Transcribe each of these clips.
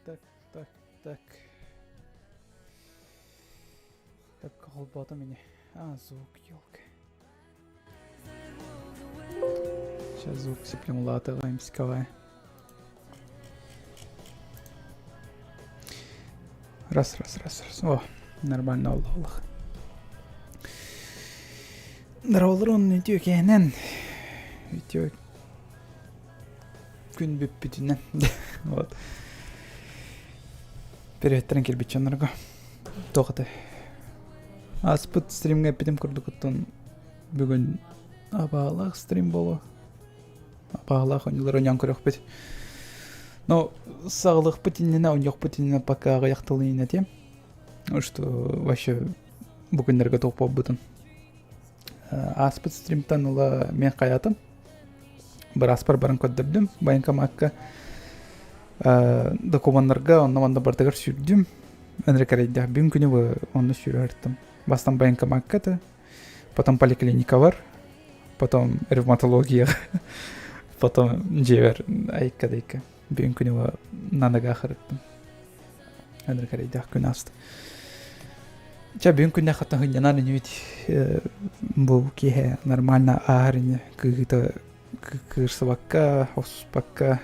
так, так, так. Так, колбата меня. Звук, елка. Сейчас звук сиплем латываем сковая. Раз. О, нормально oldu Allah. Дыролырын ütüyor kenen. Ütüyor. Gün büppütünden. Вот. Переветтен келбит жанрга. Тоқыты. Аспыт стримге битим курдук оттон бүгүн абаалак стрим болу. Абаалак онылар онян көрөк бит. Но сағлық путинина, оньёк путинина пока аяқтылыйна тем. Что вообще бүгүнлерге тоқ болбутун. Аспыт стримтан ула мен каятым. Бір аспар барын көддірдім. Байынка макка докуманттарга оннаманда бардагар сүрдүм. Өнрі карайда бүгін күні оны сүрәрттім. Бастан байынка макката, потом поликлиника бар, потом ревматология, потом жевер айка-дайка. Бүгін күні нанага ақырыттым. Өнрі карайда күн асты. Бүгін күнде қаттан ғынянан үнет бұл кейе нормально ағырыны күйгіті кырсыбакка, оспакка,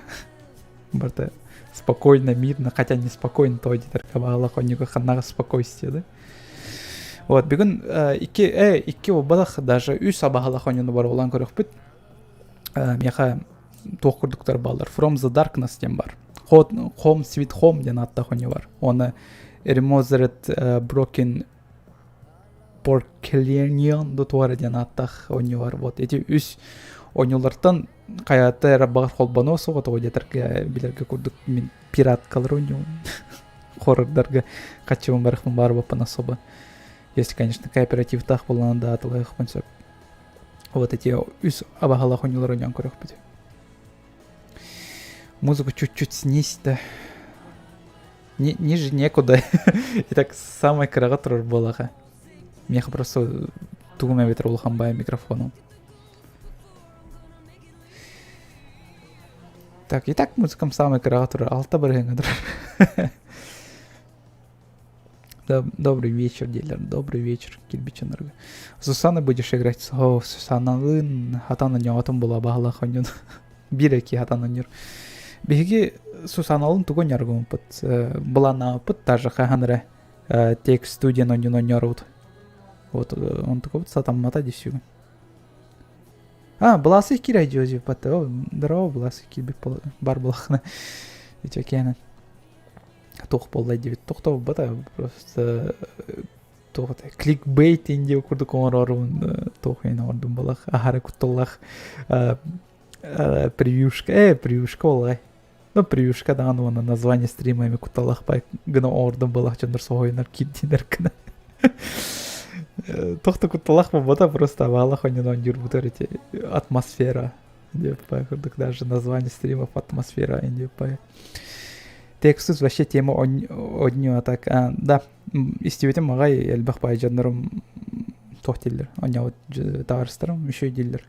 барда спокойно, мирно, хотя не спокойно, то дитарка бағалақ онега қаннаға спокойствие, да? Вот, бүгін икки обалақ, даже үй сабағалақ онены бар олан көрік бүт, меха тоқ күрдіктер балар, From the Darkness ден бар. Home, Sweet Home ден аттақ оне бар. Оны Remothered Broken Porcelainian дұтуары ден аттақ оне бар. Вот, эти үс ойнулардан қаяты рабағыр қолбаны осы ғыты ойдетірге білерге көрдік мен пираткалар ойнуын. Хоррордарға қатшығын барықпын бар бапын особо. Если, конечно, кооперативтақ болғанда атылайық бұнсап. Вот эти үс абағалақ ойнулар ойнан көрік біді. Музыку чуть-чуть снизь, да. Ниже некуда. И так самай қыраға тұрыр болаға. Меха просто туғыма ветер олған бай микрофоном. Так, и так музыкам самый креатор, алта барыгадыр. Добрый вечер, дилер, добрый вечер, кирбичанырга. Сусана будешь играть? О, Сусананын хатаны нётым була багала хонюн. Биреки хатаны нёр. Беги Сусаналын тугон яргум пыт. Была на пыт даже хаханре текст студия нён нёрут. Вот он такой вот сатам мата дисю. Бласы кирай джози пата. Здорово, бласы кирби бар булахна. Иче кенен. Тоқ болдай дебит. Тоқтау бата просто тоқта кликбейт инде курдук орорун тоқин ордун балах. Ахара кутталлах превьюшка олай. Ну превьюшка да аны название стримами кутталлах бай гына ордун балах жандар сойнар киддинер кына. Тоқта кутталах бата просто авалах онен жүрбутер эти атмосфера. Деп курдук даже название стримов атмосфера инде бай. Текстус вообще тема одню так. Да, истебетем магай элбах бай жандарым тоқтелдер. Оня вот тағарыстарым еще дилдер.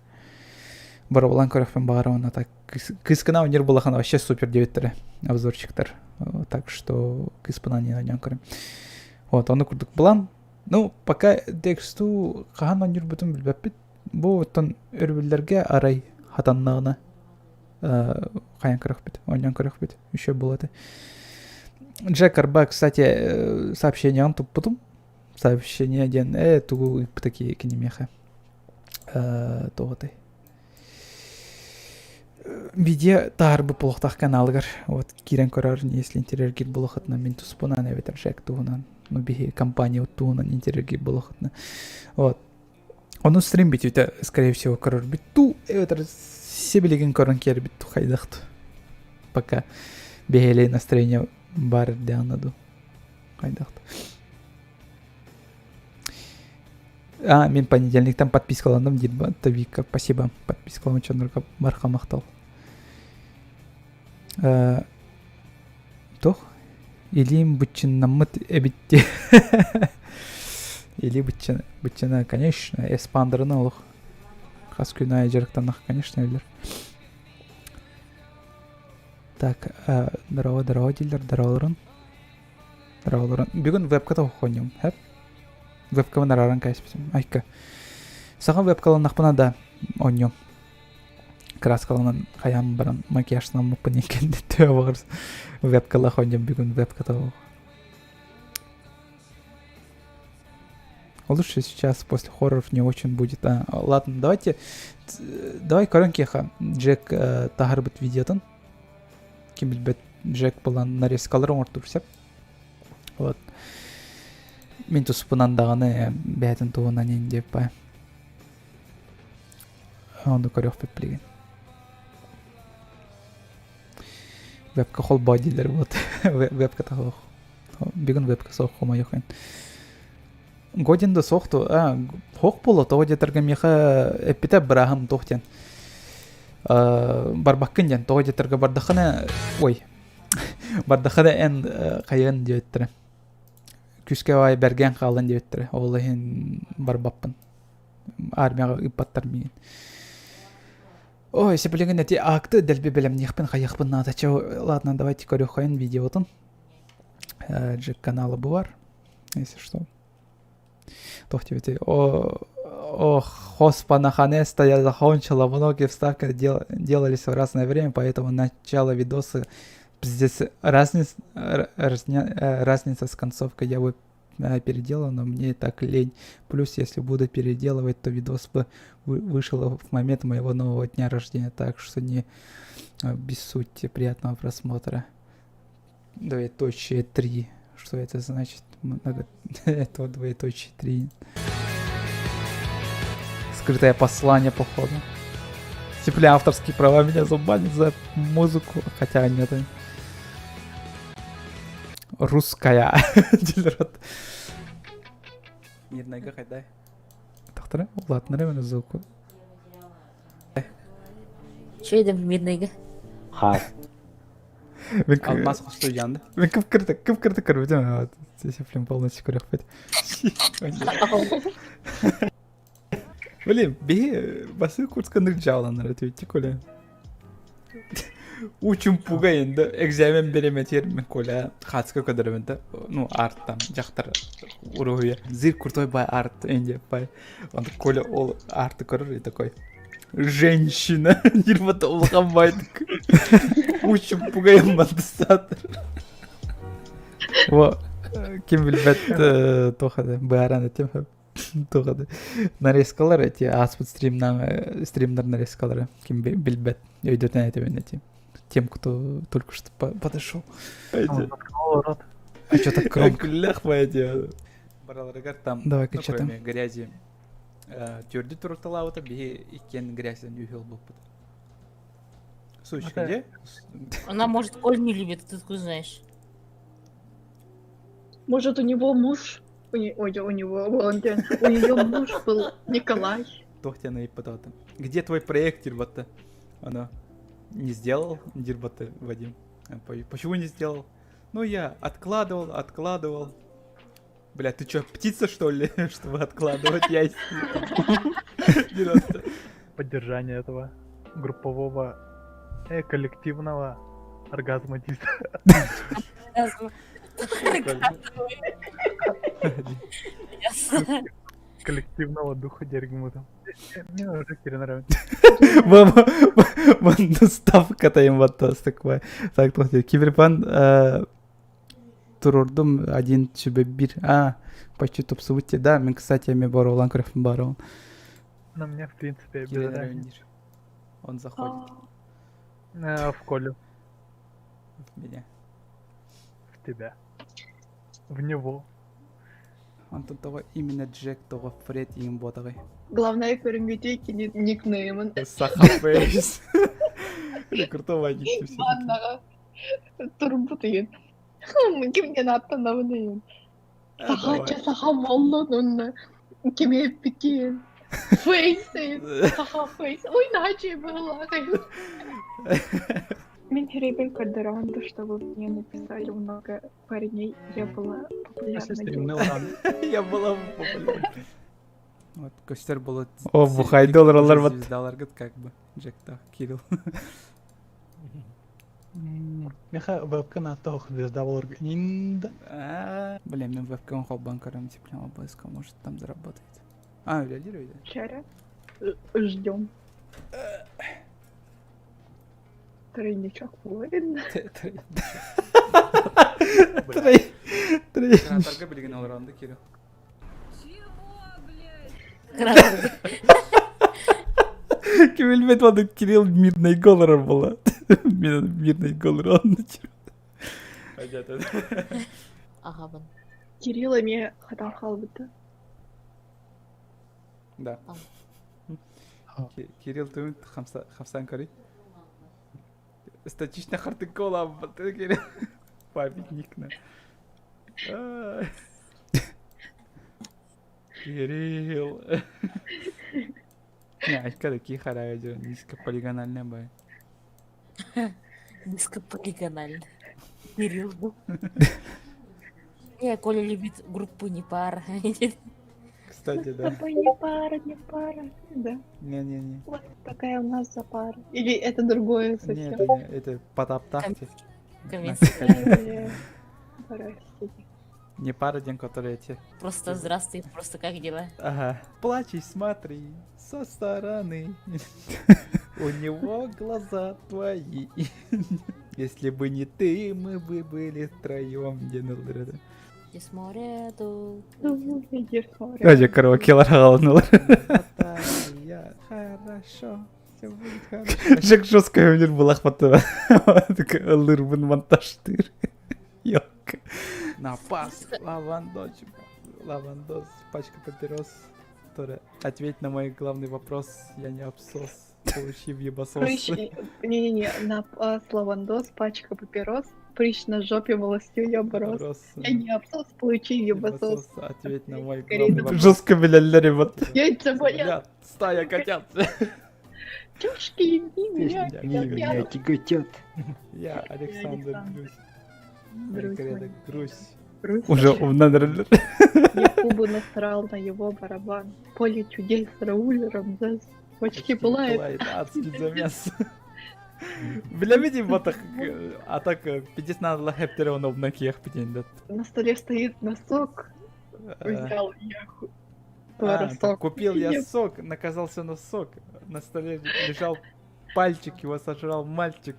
Барабалан көрекпен бағарауына так. Кыскана өнер болахана вообще супер деветтері обзорчиктер. Так что кыспана не онян көрем. Вот, оны күрдік болан. Ну, пока тексту қаған өнер бүтін білбәппет. Бұл оттан өрбілдерге арай хатаннағына қаян көрек бет, онян көрек бет, еще болады. Джек Арба, кстати, сообщение антуп потом. Сообщение ден, тугу такие кинемеха. Тоғытай. Видео тарбы полықтақ каналығыр. Вот, кирен көрер, если интерьергер болуқытна, мен туспунан әветер Джек туғынан. Ну, биги компания туғынан интерьергер болуқытна. Вот. Оны стрим бит, скорее всего, көрер бит. Ту, әветер себелеген көрін кер бит тухайдақты. Пока бейелей настроение бар дянаду. Хайдақты. Мен понедельниктен подпискаландым дейді Тавика. Спасибо. Подпискалам чонырға барқа мақтал. Тоқ? Илим бұтчын намыт әбітте. Или бұтчына, конечно, эспандырына олық. Қас күн айы жарықтанақ, конечно, өлер. Так, дорого дилер, доролорун. Бүгін вебката оқоньым, хэп? Вебкамын араран кайспесім. Айка. Саған вебкалан нақпына да оньым. Краскаланан қаям баран макияжынан мұппын екенде төе бағырыз. Вебкала қоньым бүгін вебката оқ. Лучше сейчас после хорроров не очень будет. Ладно, давай коренкеха. Джек тағыр біт видеотын. Кем білбет Джек болан нарезкаларын ортурсеп. Вот. Мен тұспынан дағаны бәтін туғынан ең деп бай. Онды көрек біп білген. Вебка қол бодилер болады. Вебка тағы оқ. Бүгін вебка соқ қомай оқайын. Годинді соқты, хоқ болы, тоғы детіргі меха әппеті бірағым тоқтен. Барбаққын ден, тоғы детіргі бардақыны, бардақыны ән қайын деуеттірі. Күске ай бәрген қалын деуеттірі. Олы хен барбаппын. Армияға ұппаттар мейін. Ой, сепілеген әте ақты дәлбе білім неқпен қайықпын надача. Ладно, давайте көрі қайын видеотын. Джек каналы бұвар, если что. Тохтевите. Хоспа наконец-то я закончила. Многие вставки делались в разное время, поэтому начало видоса здесь разница с концовкой я бы переделал, но мне так лень. Плюс, если буду переделывать, то видос бы вышел в момент моего нового дня рождения, так что не обессудьте. Приятного просмотра. 2.3. Что это значит? Это 2.3. Скрытое послание, походу. Типа авторские права меня забанят за музыку. Хотя нет. Русская. Мирнайга хайдай. Тахтара? Ладно, наверное, звуку. Че едем мирнайга? Хас. Алмаз құсты жанды. Мен кіп кірді көрбедім. Сесеплен полностью көрек бет. Блин, бе басы курсканыр жауыланыр өтті көлі. Учым пуға енді экзамен береметер мен көлі. Қатысқа көдірімінді. Ну, арттан, жақтар ұрығы. Зир күртой бай арт, енді бай. Онды көлі ол арты көрір, и такой. Женщина. Нирвата ұлған байдық. Учым пугаем мандысатыр. Во, кем білбет тоқады, бәрін өтем. Тоқады. Нарезкалар әте, аспыт стримнар нарезкалары. Кем білбет, өйдетен әтемен әте. Тем, кто только что подошел. А что так громко? Лях пойдет. Бараларыгар там, давай кроме грязи. Твердый турталаута, бе икен грязь не увел был. Сучка, где? Она, может, Коль не любит, ты откуда знаешь? Может, у него муж... у него, вон, у нее муж был Николай. Тохтяна и потом. Где твой проект, Дирбата? Она не сделал, Дирбата, Вадим. Почему не сделал? Ну, я откладывал. Бля, ты чё, птица, что ли, чтобы откладывать яйца? Поддержание этого группового коллективного оргазма. Коллективного духа дергмута. Мне уже Кирина нравится. Вон ставка-то им вот такое. Так, Киберпан турурдум один чубе бир. Почти топ-сути, да. Мен, кстати, я бар олан көрөфүн бар он. На мне, в принципе, он заходит. В Колю. В меня. В тебя. В него. Он тут того именно Джек, того Фред и имботовый. Главное, көрінгетейки никнеймін. Сахафейс. Крутого никто. Аннаға тұрбы деген. Кімген аттанабы деген. Саха моллонын. Кеме пекен. Фейс деген. Саха фейс. Ой, наче было. Мен Херейбен Кальдерон, чтобы мне написали много парней, я была популярной. Я была популярной. Вот, Костер было... О, бухай доллар, вот. Звездалар, как бы, Джек, так, Кирилл. Меха вебка на тох звезда волр. Инда. Блин, мен вебкам холбан карам диплом обыска, может там заработает. А, реагирует? Чаря. Ждем. Тройничок Флорин. Гранаттарга билген алранды Кирилл. Гранаты. Kim bilmedi onu Kirill Midnight Goal'lar bola. Midnight Goal'lar anlatıyor. Hadi. Ага, бын. Кирилл эме хатан халбыты. Да. Кирилл ты хамсан кори. Статично харты кола, ты Кирилл. Памятник на. Кирилл. Не, очка такие харайджи, низкополигональные бай. Низкополигонально. Кирилл был. Не, Коля любит группу не пара. Кстати, да. Тобой не пара. Да. Не-не-не. Вот такая у нас за пара. Или это другое совсем. Нет, это потап-тахти. Комиссия. Простите. Не пара день, который эти. Просто здравствуй, просто как дела? Ага. Плачь и смотри со стороны. У него глаза твои. Если бы не ты, мы бы были втроем. Где надо? Здесь море тут. Ну, видишь, смотри. Ради караоке ларгалнул. Хорошо. Все будет хорошо. Жак жесткая у них была хватала. Такая лырбан монтаж тыр. Ёлка. На пас. Лавандос, пачка папирос. Которая ответь на мой главный вопрос. Я не абсос. Получи в ебасос. Не-не-не, на лавандос, пачка папирос, прыщ на жопе, волостью я брос. Я не абсос, получи ебасос. Ответь на мой Скорее главный давай. вопрос. Жестко, бля, ребят. Яйца болят, Стая котят. чушки, не меня, Я тяготят. Я Александр Александр. Грусь. Грусть. Грусь. Уже умнадр. Я Кубу насрал на его барабан. Поле чудес, Рауль, Рамзес. Очки пылает. Адский замес. Бля, видим, вот так, а так, 50 надо лахептера он обнакиях пятен. На столе стоит носок. Взял я носок. Купил я сок, наказался на сок. На столе лежал пальчик, его сожрал мальчик.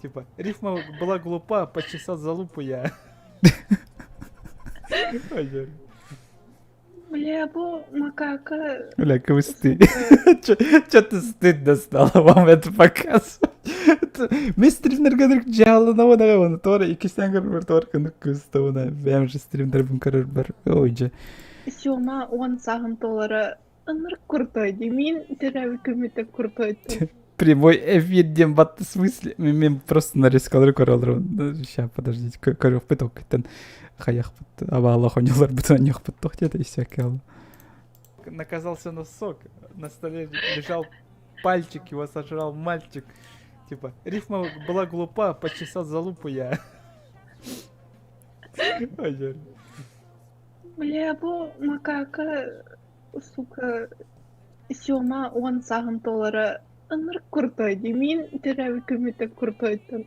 Типа, рифма была глупа, почесал за лупу я. Ой, Бля, бо макака. бля, как вы стыд. Чё ты стыдно стало вам это показывать? Мен стримдерге жалына оны тора 2 сәңгір бір торканы көстауына бәм же стримдер бун көрөр бір ойжа. Сёма он сагын толары ыныр куртойды. Мен терәви көмөтө куртойды. Прямой эфирден батты смысле. Мен просто нарезкалар көрөлөр. Ща, подождите, көрөк бит окыттан. Хаяк бит. Аба Аллах онялар бит онyak бит тохтета и всякое. Наказался на сок. На столе лежал пальчик, его сожрал мальчик. Типа, рифма была глупа, почесал за лупу я. Ой, Жорик. Бля, бо макака, сука, Сёма он сагын толары ыныр куртойды. Мен терәви көмөтө куртойды.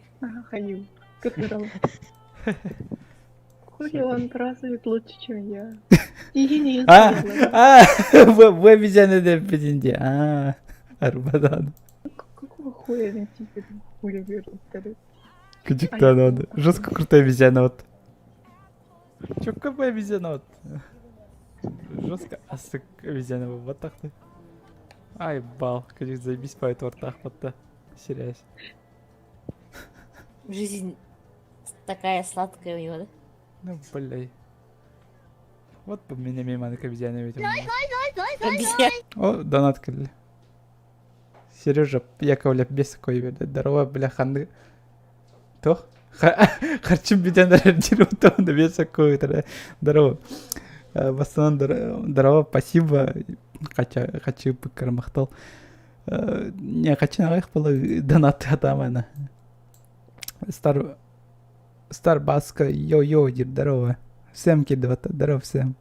Ханим, көтөрөм. Хули он празднует лучше, чем я. И Вы обезьяны да пятенде. Арбадан. какого хуя на тебе хуя вернут? Кудик-то надо. Жестко крутая обезьяна вот. Чё, какая обезьяна вот? Жестко асык обезьяна вот так ты. Ай, бал. Кудик, заебись по этому ртах вот-то. Серьез. Жизнь такая сладкая у него, да? Ну, бля. Вот бы меня мимо на обезьяне видел. Обезьян. О, донат кілі. Сережа, Яковлев бес кой берді. Здорово, бля, ханды. Тох? Харчым беден реагировал, то он бес кой. Здорово. В основном, здорово, спасибо. Хочу бы кармахтал. Не, хочу на их было донаты атамана. Старбаска, йо-йо, здорово. Всем кидывата, здорово всем.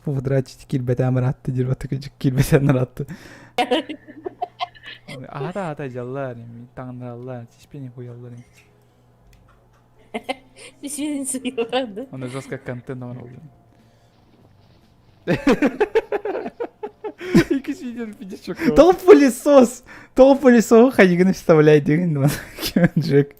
Повдрачить кильбете амратты, дирвата küçük кильбете амратты. Ата жаллар, таңнаралар, чешпени хуялар. Извините, правда? Оны жестко контент var oldu. İki şeyden bir çok iyi. Тол пылесос хайгын вставляй деген мана Джек.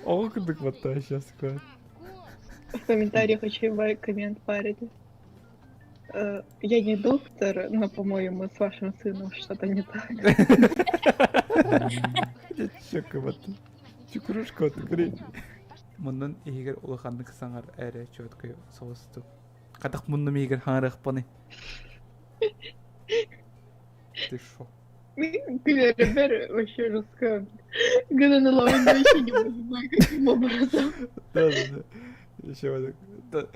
Окудук вот то сейчас кое. В комментариях очевидный коммент парили. Я не доктор, но, по-моему, с вашим сыном что-то не так. Çok вот. Чукрушка вот грей. Мундан егер улаханны саңар әре чөткө соосту. Кадак мунны егер хаңарак паны. Ты шо? Ребята, вообще рассказывают. Когда на лаванде еще не понимаю, каким образом. Да. Еще вот так.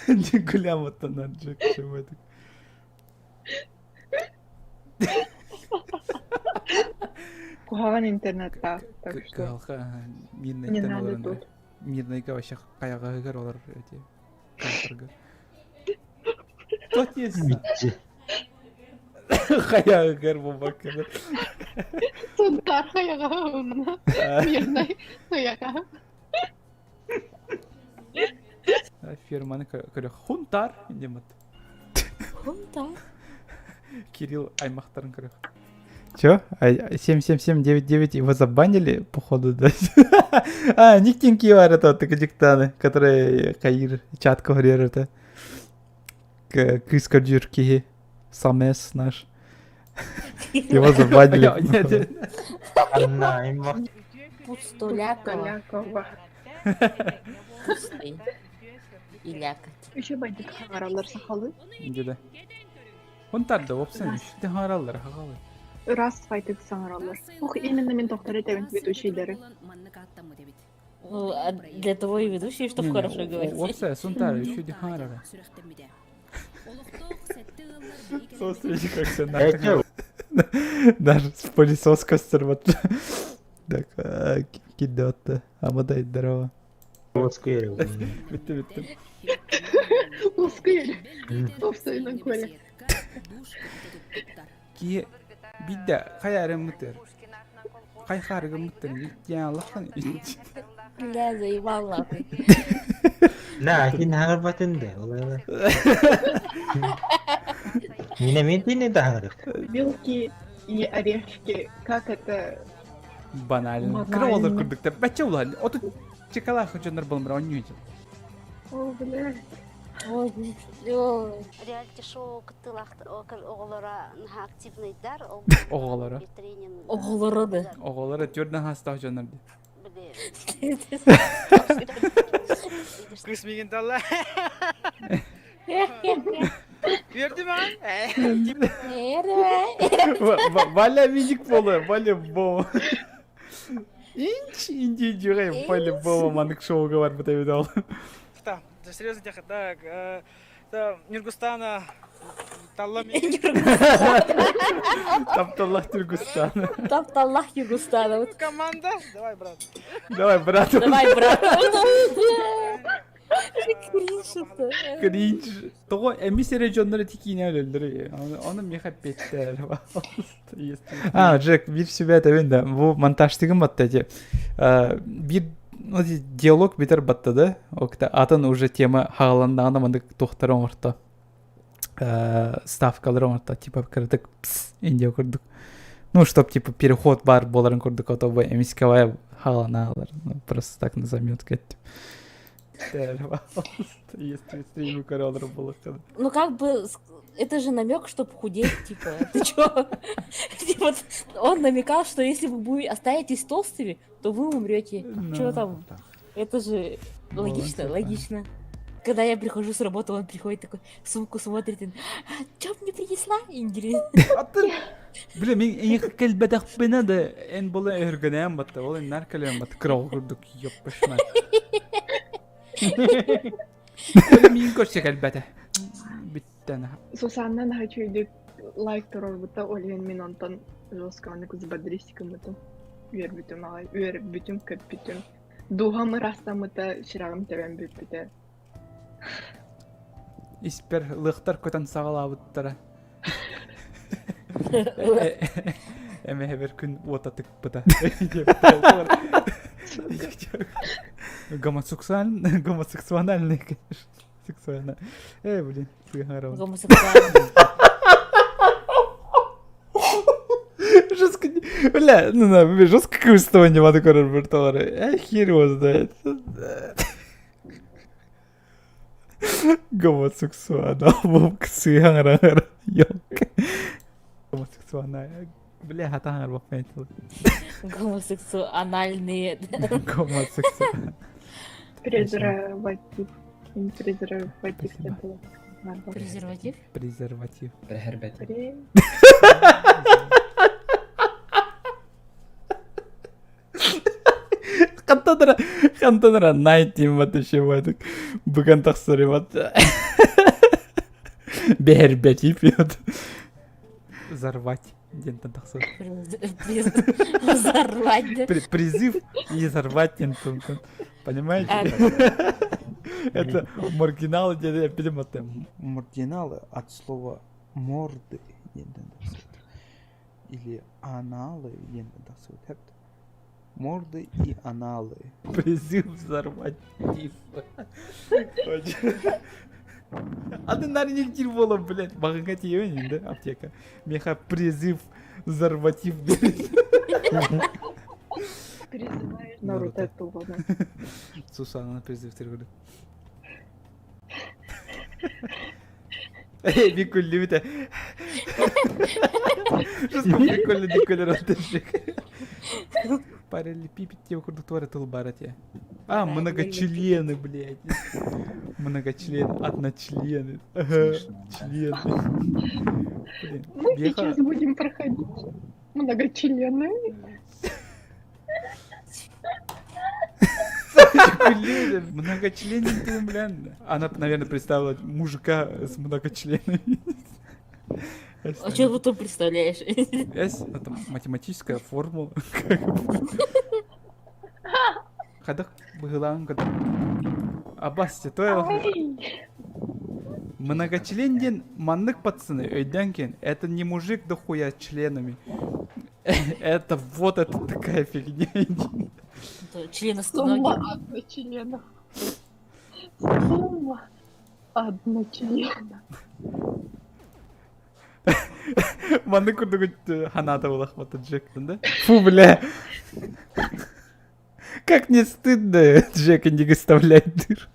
Не гулям вот на Джек, еще вот так. Куган интернет так что Галха мирный не тем надо олар. тут. Мирный каваша каяга гыр олар эти. Кантырга. Тот есть. Каяга гыр бабак. Сунтар хаяга мирный хаяга. Фирманы көрө хунтар демет. Хунта. Кирилл Аймахтарын көрө. Чё? 77799 его забанили, походу, да? Никтинки бар это вот диктаны, которые Каир чат говорит, Кыскар Джурки, Самес наш. Его забанили. Пустолякова. Пустой. И лякать. Еще бандик хангаралар сахалы. Где? Хунтар да, опсын, işte harallar, hagalı. Раз файтик сахаралар. Ох, именно мен доктор этевент ведущийлери. Ну, а для того и ведущий, чтобы хорошо говорить. Опсы, сунтар, еще де харала. Смотрите, как все нахуй. Даже с пылесос костер вот. Так, кидет-то. Амадай, здорово. Bitti. Ускорили. Опсы на коле. Ki bir de kayarım mıtır. Kayharım mıtır. Ya Allah'ın için. Бля, заебал нахуй. Nah, hinangar batın de. Yine mi dini de hangar? Белки и орешки. Как это? Банально. Банально. Kırı olur kırdık da. Bence ulan. Otu çıkalar hıcınlar bulmur. Onu yiyeceğim. О, блядь. Ой, ой. Реалити шоу кытылахты оголора активныйдар. Оголора. Оголороды. Oğulları Jordan hasta hıcınlar diye. Kısmigin dalla. Gördün mü? Валя minik bolu. Валя бо. İnci cüreyim. Валя бо manık şovu var bu tabi dal. Так, да серьезно тихо. Так, Ниргустана, Таллами. Тапталlah Türkistan. Тапталлах Югустана. Команда. Давай, брат. Давай, брат. Давай, брат. Кринж-то. Cringe. Того эмиси регионları tikine öldürüyor. Onu mehbetler. Джек, bir sübet evinde bu montajtığım battı. Bir диалог битер баттады. Окта атын уже тема хагаландаганда мындык тохтар оңорто. Ставкалар оңорто. Типа кырдык инде курдук. Ну, чтоб типа переход бар боларын курдук, ото бу эмискавая хагаланалар. Просто так на заметку еттим. Если стриму короллер было. Ну, как бы, это же намек, что похудеть, типа, ты чё? Типа, он намекал, что если вы останетесь толстыми, то вы умрете. Чё там? Это же логично. Когда я прихожу с работы, он приходит такой, сумку смотрит, и чё мне принесла? Интересно. Бля, мен эң келбетак бена да эн бола өргөнөм батты. Ол эн наркалем бат крол курдук ёппашма. Мен көрсөк элбете. Биттен. Сусаннан хочу лайк турар бута олен мен онтон жосканы кыз бадрисикым бутум. Үер бүтүм ага, үер бүтүм көп бүтүм. Дугамы растамыта шырагым тебен бүт бүтө. испер лыхтар көтөн сагалабыттара. Эме хебер күн ота тыкпыта. Гомосексуальный, конечно. Сексуально. Блин, сыгара. Гомосексуальный. Жестко, бля, ну на, жестко кывыстывание вады көрөр бір тоғары. Хер его знает. Гомосексуально, вовк сыгара. Ёлка. Гомосексуальная. Бля, хатаңар бақпай айтылы. Гомосексуальные. Гомосексуальная. Презерватив. Не презерватив, Спасибо. это было. Ладно. Презерватив? Презерватив. Пре- Қантадыра найтим бат еще бадық. Бүгін тақсыры бат. Бербетив ет. Зарвать. Дентан тақсыр. Взорвать, да? Призыв и зарвать дентан. Понимаете? Это маргиналы деді білім аты. Маргиналы от слова морды. Или аналы. Морды и аналы. Призыв взорвать тиф. Ады нарник тир болом, блядь. Бағынға тиемін енді аптека. Меха призыв взорватив береді. Призываешь Наруто этого. Сусана призыв тергілі. Бикулли біте. Жестко бикулли дикулли растешек. Параллелепипед те вокруг твора тулбара те. Многочлены, блядь. Многочлены, одночлены. Ага, члены. Блин, Мы сейчас будем проходить многочленные. Многочленный, блин. Она, наверное, представила мужика с многочленами. А что потом представляешь? Это математическая формула. Хадак быгылан када. Абасти тойл. Многочленен маннык пацаны өйден кен. Это не мужик дохуя членами. Это вот это такая фигня. Членостоногий. Сумма одночленов. Сумма одночленов. Манны курдугут ханата улах вот Джек, да? Фу, бля. Как не стыдно Джека не выставлять дыр.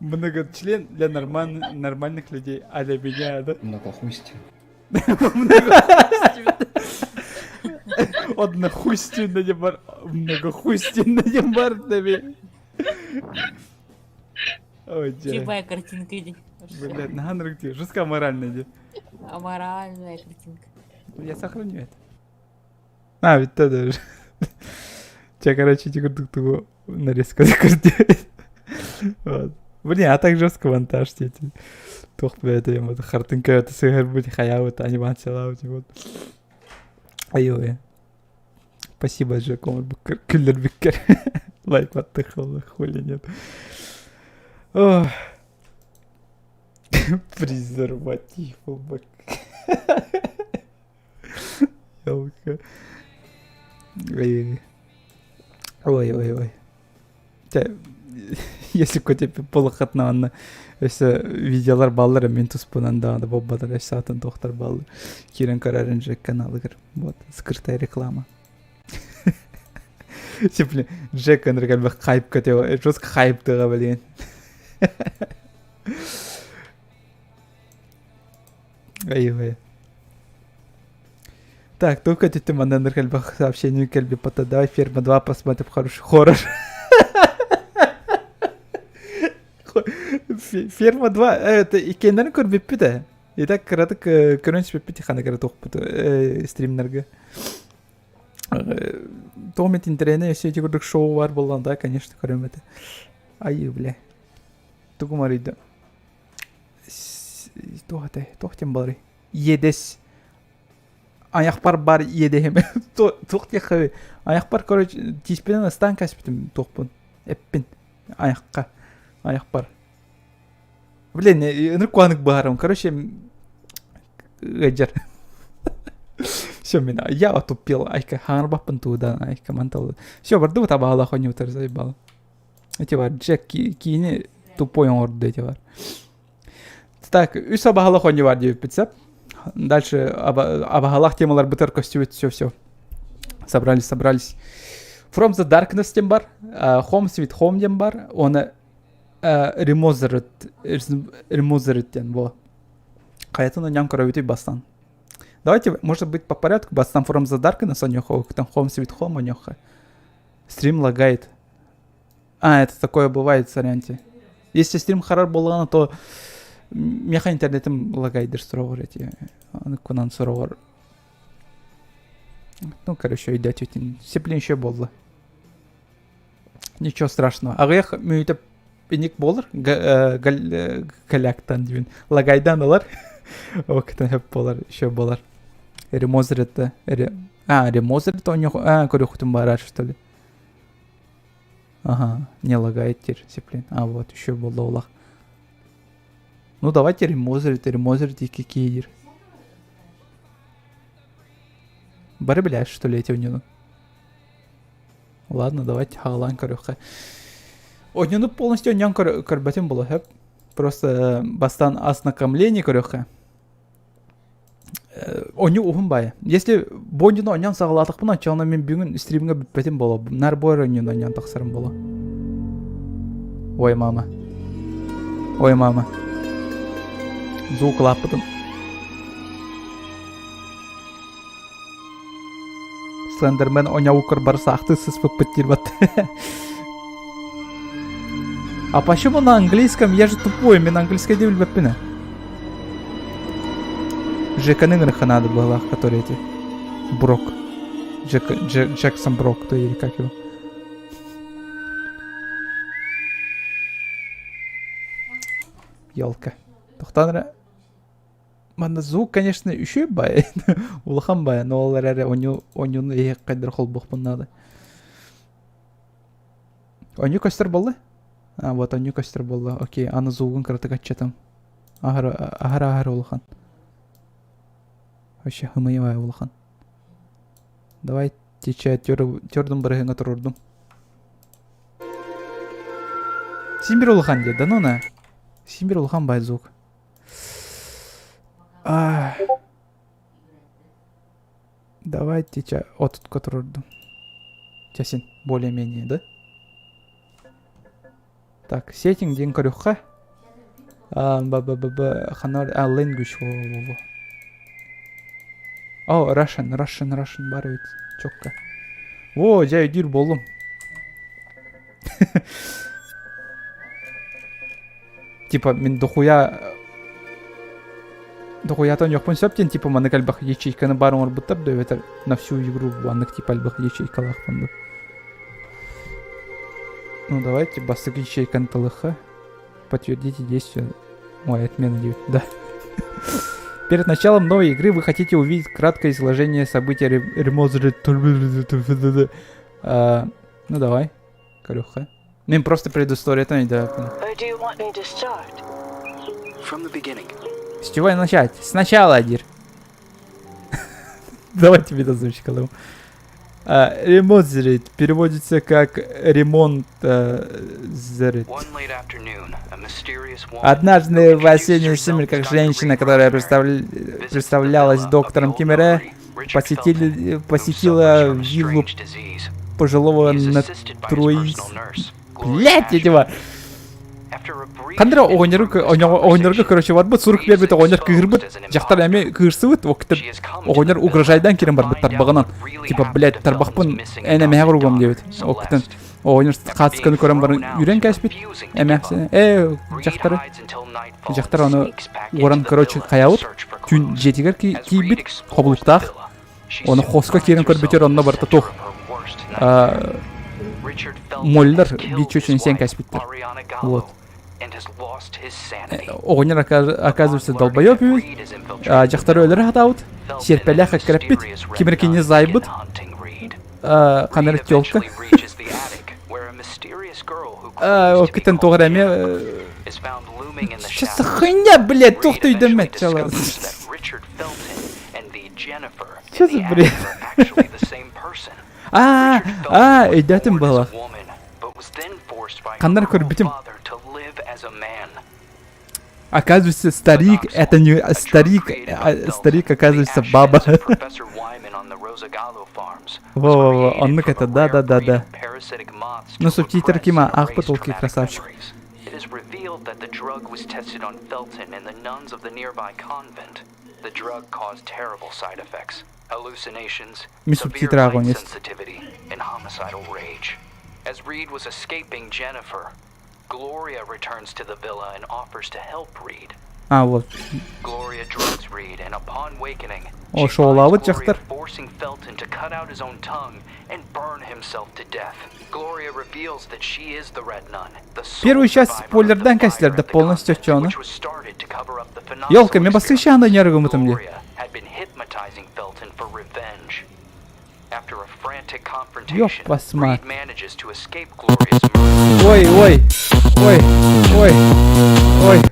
Многочлен для нормальных людей, а для меня, да? Многохустие. Однохустенная бар... Многохустенная бардами. Ой, Любая картинка иди. блядь, на ганрыке. Жестко аморальная иди. Аморальная картинка. Я сохраню это. Ведь тогда же. Тебя, короче, тихо нарезка закрутит. Вот. Блин, а так жестко монтаж эти. Тох это ему хартынка это сыгар будет хаявы, анимация вот. Ай-ой. Спасибо, Джек, он киллер бикер. Лайк подтыхал, хули нет. Презерватив, бак. Ёлка. Ой. Если көтеп полықат нағанна өсі видеолар баллары мен тұспынан да боббадар өсі атын тоқтар баллы керен көрәрін жек каналы кір. Вот, скрытая реклама. Сепли, Джек әндір кәлбі хайп көтеу, жоск хайптыға білген. Ай-ой. Так, только ты манендер кәлбі сообщение кәлбі пота. Давай ферма 2 посмотрим хороший хоррор. Ферма 2, это и кендерін көрбеп біді. И так кірадық көрінш беп біді қана кірі тоқ біді стримнерге. Тоғмет интернет все эти көрдік шоу бар болған да, конечно, көрім біді. Ай, бля. Тұғым арайды. Тоқтен балыры. Едес. аяқ бар едем. Тоқ тек аяқ бар, короче, тиспенен стан каспитим тоқпын. Эппин аяққа. Аяқ бар. Блин, ныркуанық барым. Короче, геджер. Все, я отупил. Айка ханрбаппын туда, айка мантал. Все, барды вот абала хоню тер заебал. Эти бар, Джек кини тупой он орды эти бар. Так, үс абала хоню бар деп бітсеп. Дальше абагалах темалар бітір костюет, все. Собрались. From the Darkness тем бар, Home Sweet Home тем бар, оны Remothered тем было. Каятыны ням коровитый бастан. Давайте, может быть, по порядку. Бастан From the Darkness у него, там Home Sweet Home у него. Стрим лагает. Это такое бывает, соряньте. Если стрим харар болғаны, то меха интернетім лагайдыр сұровар эти. Кунан сұровар. Ну, короче, идет өтін. Сеплен еще болды. Ничего страшного. Ағаяқ мүйітіп пенек болыр. Галяктан дейін. Лагайдан олар. Оқтан хеп болар. Еще болар. Ремозеретті. Ремозерет у него. Көрі құтым барар, что ли. Ага, не лагает теперь сеплен. Вот, еще было олақ. Ну, давайте ремозерет и кикидер. Бары блядь, что ли, эти у него? Ладно, давайте хагалан корюха. У него полностью ням корбатим было, хэп. Просто бастан ознакомление корюха. У него ухумбая. Если бондино ням сагалатах пына, чална мен бүгін стриминга бітпетим было. Нар бойра нюна ням тақсарым было. Ой, мама. Звук лапытым. Слендермен оня укр барсахты сыспык біттербат. А почему на английском? Я же тупой, мен английский дебиль бәппіне. Джеканың рыха надо было, который эти... Брок. Джексон Брок, то или как его. Ёлка. Тоқтанра... Манда звук, конечно, еще бай. Улахан бай, но олар әрі онюны ек қайдар қол бұқпын надо. Оню көстер болды? Вот, оню көстер болды. Окей, аны звугын қырты қатчатым. Ахар улахан. Вообще, хымайывай улахан. Давай, тече, тердім бірігіңі тұрырдым. Симбир улахан деді, ну на. Симбир улахан бай звук. Давайте ча от которую часин более-менее, да? Так, сеттинг ден корюха. Ханар language. Russian бар өт. Чокка. О, жай дир болым. Типа мен Дохуятон yok пунсептен типа маны кальбах ячейканы барын ор буттап да ветер на всю игру банных типа альбах ячейкалах панду. Ну давайте басык ячейканы талыха. Подтвердите действие. Ой, отмена 9, да. Перед началом новой игры вы хотите увидеть краткое изложение событий Ну давай, корюха. Им просто предыстория, это не да. С чего начать? Сначала, Адир. Давайте видозвучка. Ремонт переводится как ремонт. Однажды в осенних сумерках женщина, которая представлялась доктором Кимере, посетила виллу пожилого натуриста. Блять, этива! Қандыра оғынергі, короче, бар бұд, сұрық бер бет оғынер күйір бұд, жақтар әме күйірсі бұд, оқтыр оғынер угрожайдан керен бар бұд тарбағынан. Типа, блядь, тарбақпын әне мәе ғырғым дебет. Оқтын оғынер қатысқаны көрен барын үйрен кәспет, әме әқсіне. Жақтар оны оран, короче, қаяуыт, түн жетігер кейбет, қобылықтақ. Оны қосқа керен көрбетер онына барта тоқ. Моллер бич очень сен каспиттер. Вот. Оғынер оказывается долбоёб үй. Жақтары өлері хатауыт. Серпелях крепит, киберкине зайбут. Канар тёлка. Окитен тограме. Сейчас хуйня, блядь, тухты идем, чела. Что за бред? Идётим было. Канар корбитим. Оказывается, старик, это не старик, старик оказывается баба. Во, он это, да. Ну, субтитры кима, ах, потолки, красавчик. Ми субтитры агон есть. As Reed was escaping Jennifer, Gloria returns to the villa and offers to help Reed. Вот. Gloria drugs Reed, and upon wakening, О, she шоулавы finds Gloria жақтар. forcing Felton to cut out his own tongue and burn himself to death. Gloria reveals that she is the Red Nun, the sole Первую часть survivor of спойлердан the fire кәсілер, да at the полностью convent, чоны. which was started to cover up the Ёлка, мен Phenoxyl басқы experiment. шағында нергі мұтым де. Gloria had been hypnotizing Felton for revenge. After a frantic Ёп, confrontation, посма. Reed manages to escape Gloria's murder. Ой.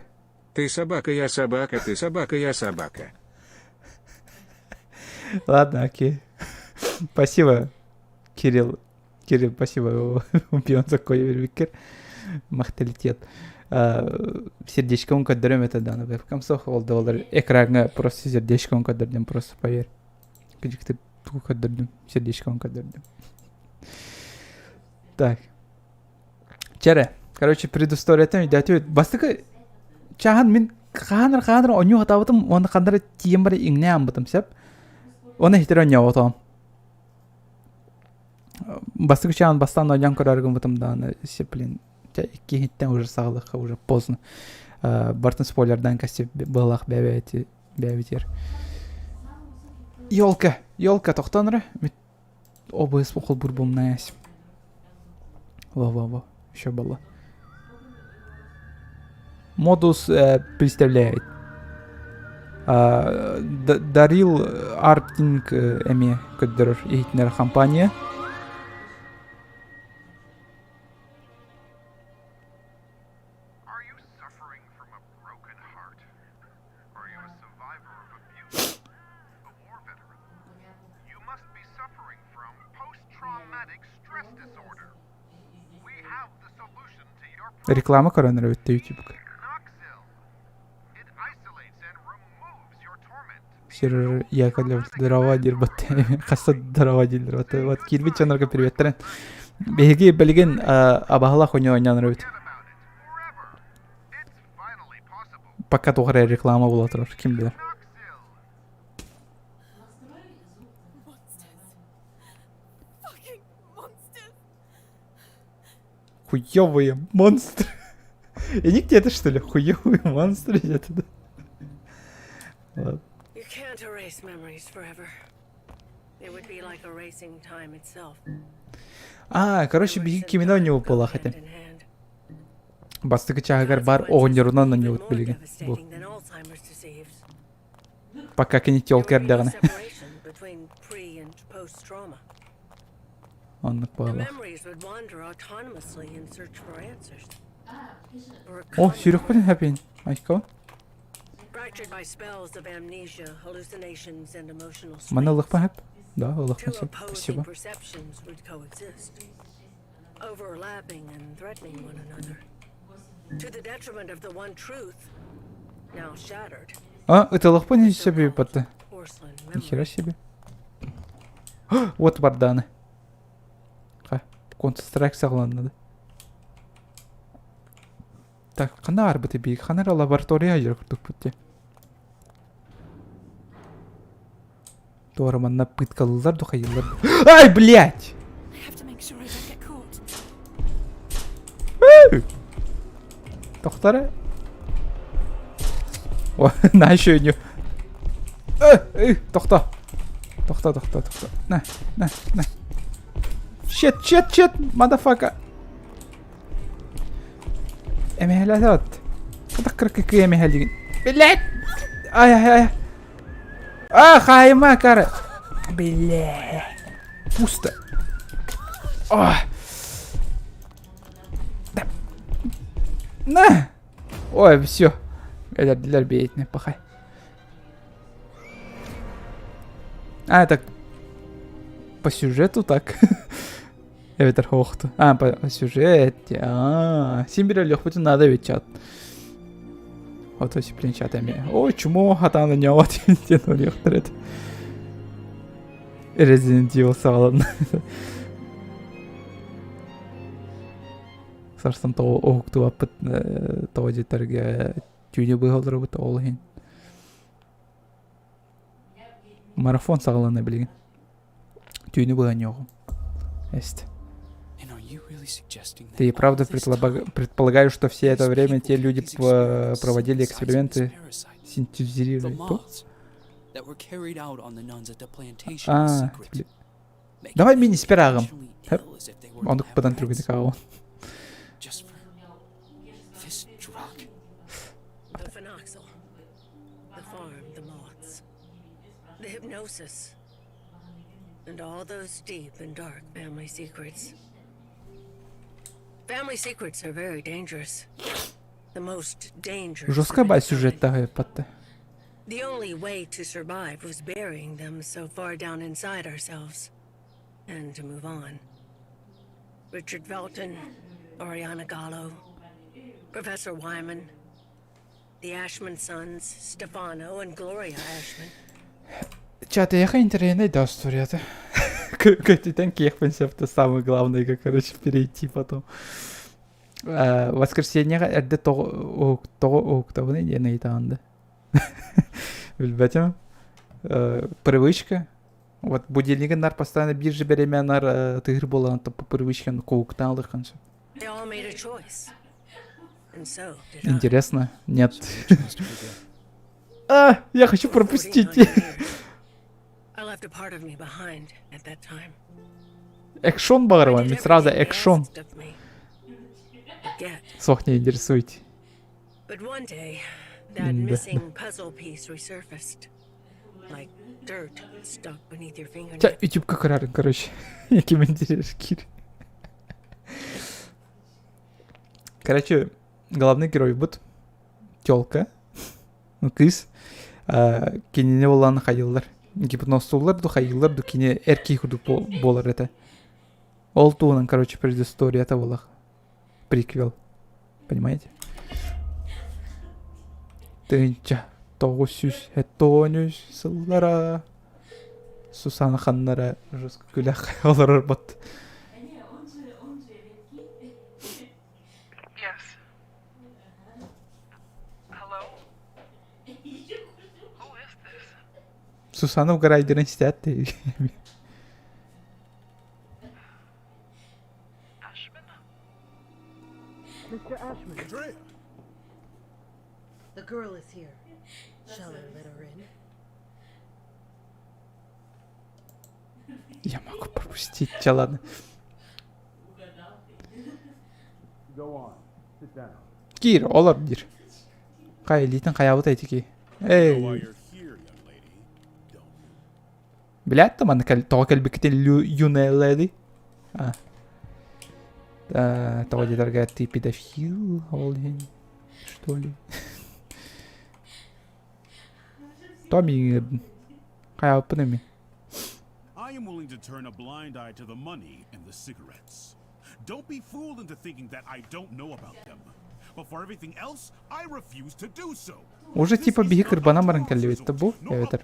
Ты собака, я собака, ты собака, я собака. Ладно, окей. Спасибо, Кирилл. Кирилл, спасибо. Пион за койвервикер. Махталитет. Сердечком кодерем это да, на вебкам сохол доллар. Экрана просто сердечком кодерем, просто поверь. Как ты кодерем, сердечком кодерем. Так. Чаре. Короче, предыстория-то идет. Бастыка чахан мен ханыр оню хатабытым, оны ханыр тием бар иңне амбытым сеп. Оны хитер оню отам. Бастыка чахан бастан оян көрәргім бытым да, сеплин. Икки хиттен уже сағылық, уже поздно. Бартын спойлердан кәсіп бұлақ бәбетер. Ёлка тоқтаныры. Обыз оқыл бұр бұмна ясим. Во, еще было. Модус представляет. Дарил Арктинг эми көддөрөр эйтнер компания. Реклама коронера өтті YouTube. Сервер якалев дыравадир батты. Қасты дыравадир батты. Вот кирбит чанырға приветтірін. Беге білген абағала хуйня ойнаныр өт. Пока тоғырай реклама бола тұрар. Кім білер? Хуёвые монстры. И не где-то, что ли? Хуёвые монстры где-то, да? Ладно. Короче, беги кимина у него была хотя. Бастыка чагар бар огнеруна на него билеген. Пока не тёлка эрдягана. Он пала. О, сюрюх блин хапин. Айко. Мана лыхпа хап? Да, лыхпа хап. Спасибо. Это лыхпа не себе потом. Нихера себе. Вот барданы. Концентрак сағыланды да. Так, қана арбыты бейік, қанара лаборатория жер күрдік бүтте. Туараманна пыткалылар дұқайылар. Ай, блядь! Тоқтары? О, на еще не. Тоқта. Тоқта. На. Shit, motherfucker. Эмехлятат. Кадаккар кикки эмехлигин. Блядь! Ай. А, хайма, кара. Бля. Пусто. О. Да. На. Ой, все. Это для бейтный, пахай. А, это по сюжету так. Evet, hoogte. А, по сюжете. Симбира легко надо ведь чат. Вот эти плинчатами. Ой, чему хатана не вот тяну легтрет. Resident Evil салон. Сарсан то окту апыт то детерге тюне быгалдыры бут олхин. Марафон сагалана билген. Тюне быган yok. Есть. Ты и правда предполагаешь, что все это время те люди проводили эксперименты, синтезировали то? Давай мини-спирагом. Он потом трюк такого. And all those deep and dark family secrets. Family secrets are very dangerous. The most dangerous. Жесткая сюжет такая патта. The only way to survive was burying them so far down inside ourselves, and to move on. Richard Felton, Oriana Gallo, Professor Wyman, the Ashman sons, Stefano and Gloria Ashman. Чат, я интересная да история-то. Какой-то танки это самое главное, как, короче, перейти потом. Воскресенье это то не на итанде. Билбетим. Привычка. Вот будильник нар постоянно бирже беремен нар тыгыр болан то по привычке на коуктал конце. Интересно? Нет. Я хочу пропустить. Экшон барова, мне сразу экшон. Сох не интересуйте. Ча, YouTube как рарен, короче. Яким интересен кир. Короче, главный герой будет тёлка. Ну, кыз. Кинене болан хайылдар. Гипнозтулар ду хайылдар ду кине эркек худу болар это. Ол туынан, короче, предыстория это была. Приквел. Понимаете? Тынча. Тогусюс, этонюс, сыллара. Сусана ханнара жестко күләк олар бот. Сусана угорайдерен сидят. Mr. Ashman. The girl is here. Shall I let her in? Я могу пропустить, ча ладно. Кир, олар дир. Кай литен каябыт айтики. Эй. Блядь, там она того кальбикетен юнеледи. Того дорогая, ты педофил, Олдин, что ли? Томми, какая опнами? I am willing to turn a blind eye to the money and the cigarettes. Don't be fooled into thinking that I don't know about them. But for everything else, I refuse to do so. Уже типа беги карбана маранкали, это был? Это.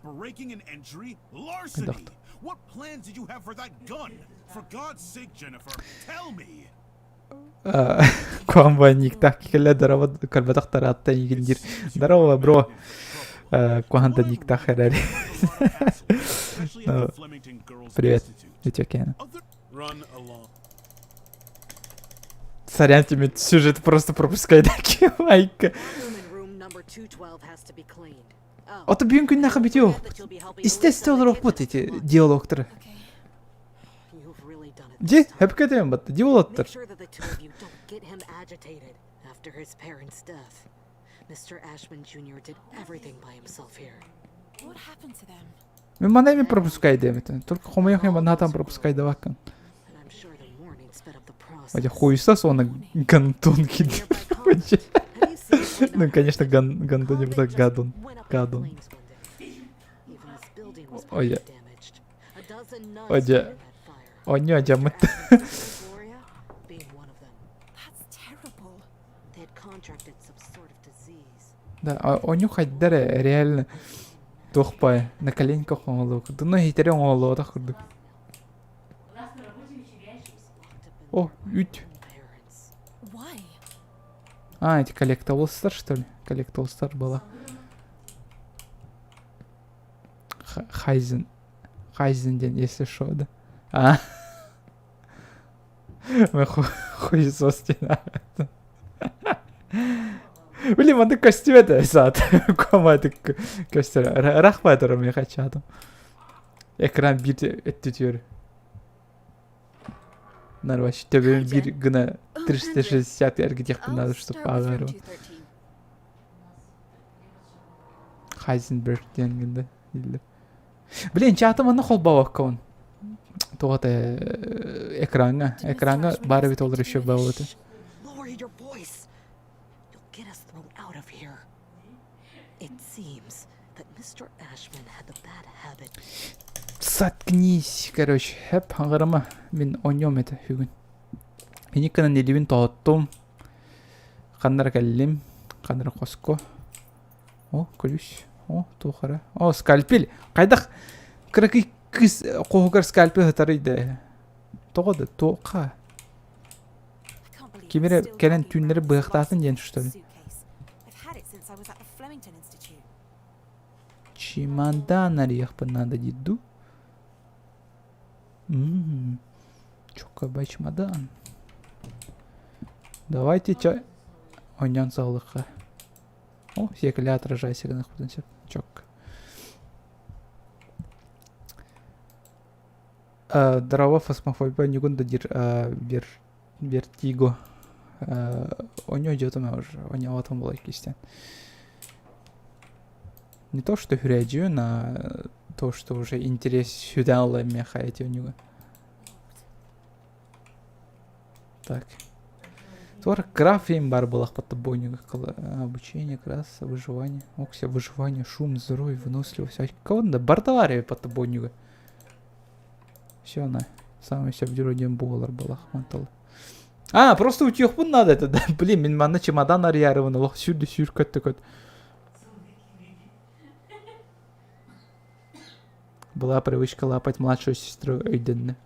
Breaking an entry, larceny. What plans did you have for that gun? For God's sake, Jennifer, tell me. Квамбаник так киля дарова карбатах таратта игиндир. Здорово, бро. Кванда ник тахарари. Привет. Это Кен. Сорян, тебе сюжет просто пропускай такие лайка. Ото бүйін күніне қабет yok. İsteste olur okut eti diyalogları. Де, hep кетем бат, diyaloglar. Mr. Ashman Jr. did everything by himself here. Мен манаймен пропускай демет. Только хомоёх я манатан пропускай давакан. Хотя хуйса соны гантон кидет. Ну, конечно, гантон не так гадон. Гадон. Оя. Оя. Оня джамат. Да, оню хайдары реально тухпай на коленках оңолу. Ну, хитере оңолу да курдук. О, ють. А, эти коллектаблстар, что ли? Коллектаблстар была. Хайзен. Хайзенден, если шо, да? А. Мы хуесос стена. Блин, манда костюм это сад. Кома это костюм. Рахматуром я хочу. Экран бит эттитер. Нарваш, тебе бир гына 360 эргитех надо, чтобы агару. Хайзенберг денгенде. Блин, чатам аны холбавак кон. Тоғата экранга бары бит олар еще бауыты. Саткнись, короче, хэп аңғарама мен ойнем это хүгін. Мен екінің нелевін тоғыттым. Қандыр кәлілім, қандыр қоско. О, күліш. О, тоқара. О, скальпель. Қайдақ қырықи кіз қоғығар скальпель ғытарыйды. Тоғыды, тоқа. Кемері кәлін түнлері бұйықтатын ден что ли? Чемодан арияқпын надо деду. Чокабай чемодан. Давайте чай. Ойнян саулыққа. О, секілі отражай сигнах бұдан сеп. Чок. Дрова фосмофобия негунда дир вертиго. Ойня идётым уже. Ойня ватым было кистен. Не то, что хряджу, на то, что уже интерес сюда меха эти у него. Так. Твор графим бар было под тобой, обучение, крас, выживание. Окся, выживание, шум, здоровье, выносливость. Кого надо? Бардавария под тобой. Все, она. Самый себя в деревне болар была. А, просто утюхпун надо это, да? Блин, мен манна чемодан арьярыван, лох сюда сюркат такой. Была привычка лапать младшую сестру Эйден.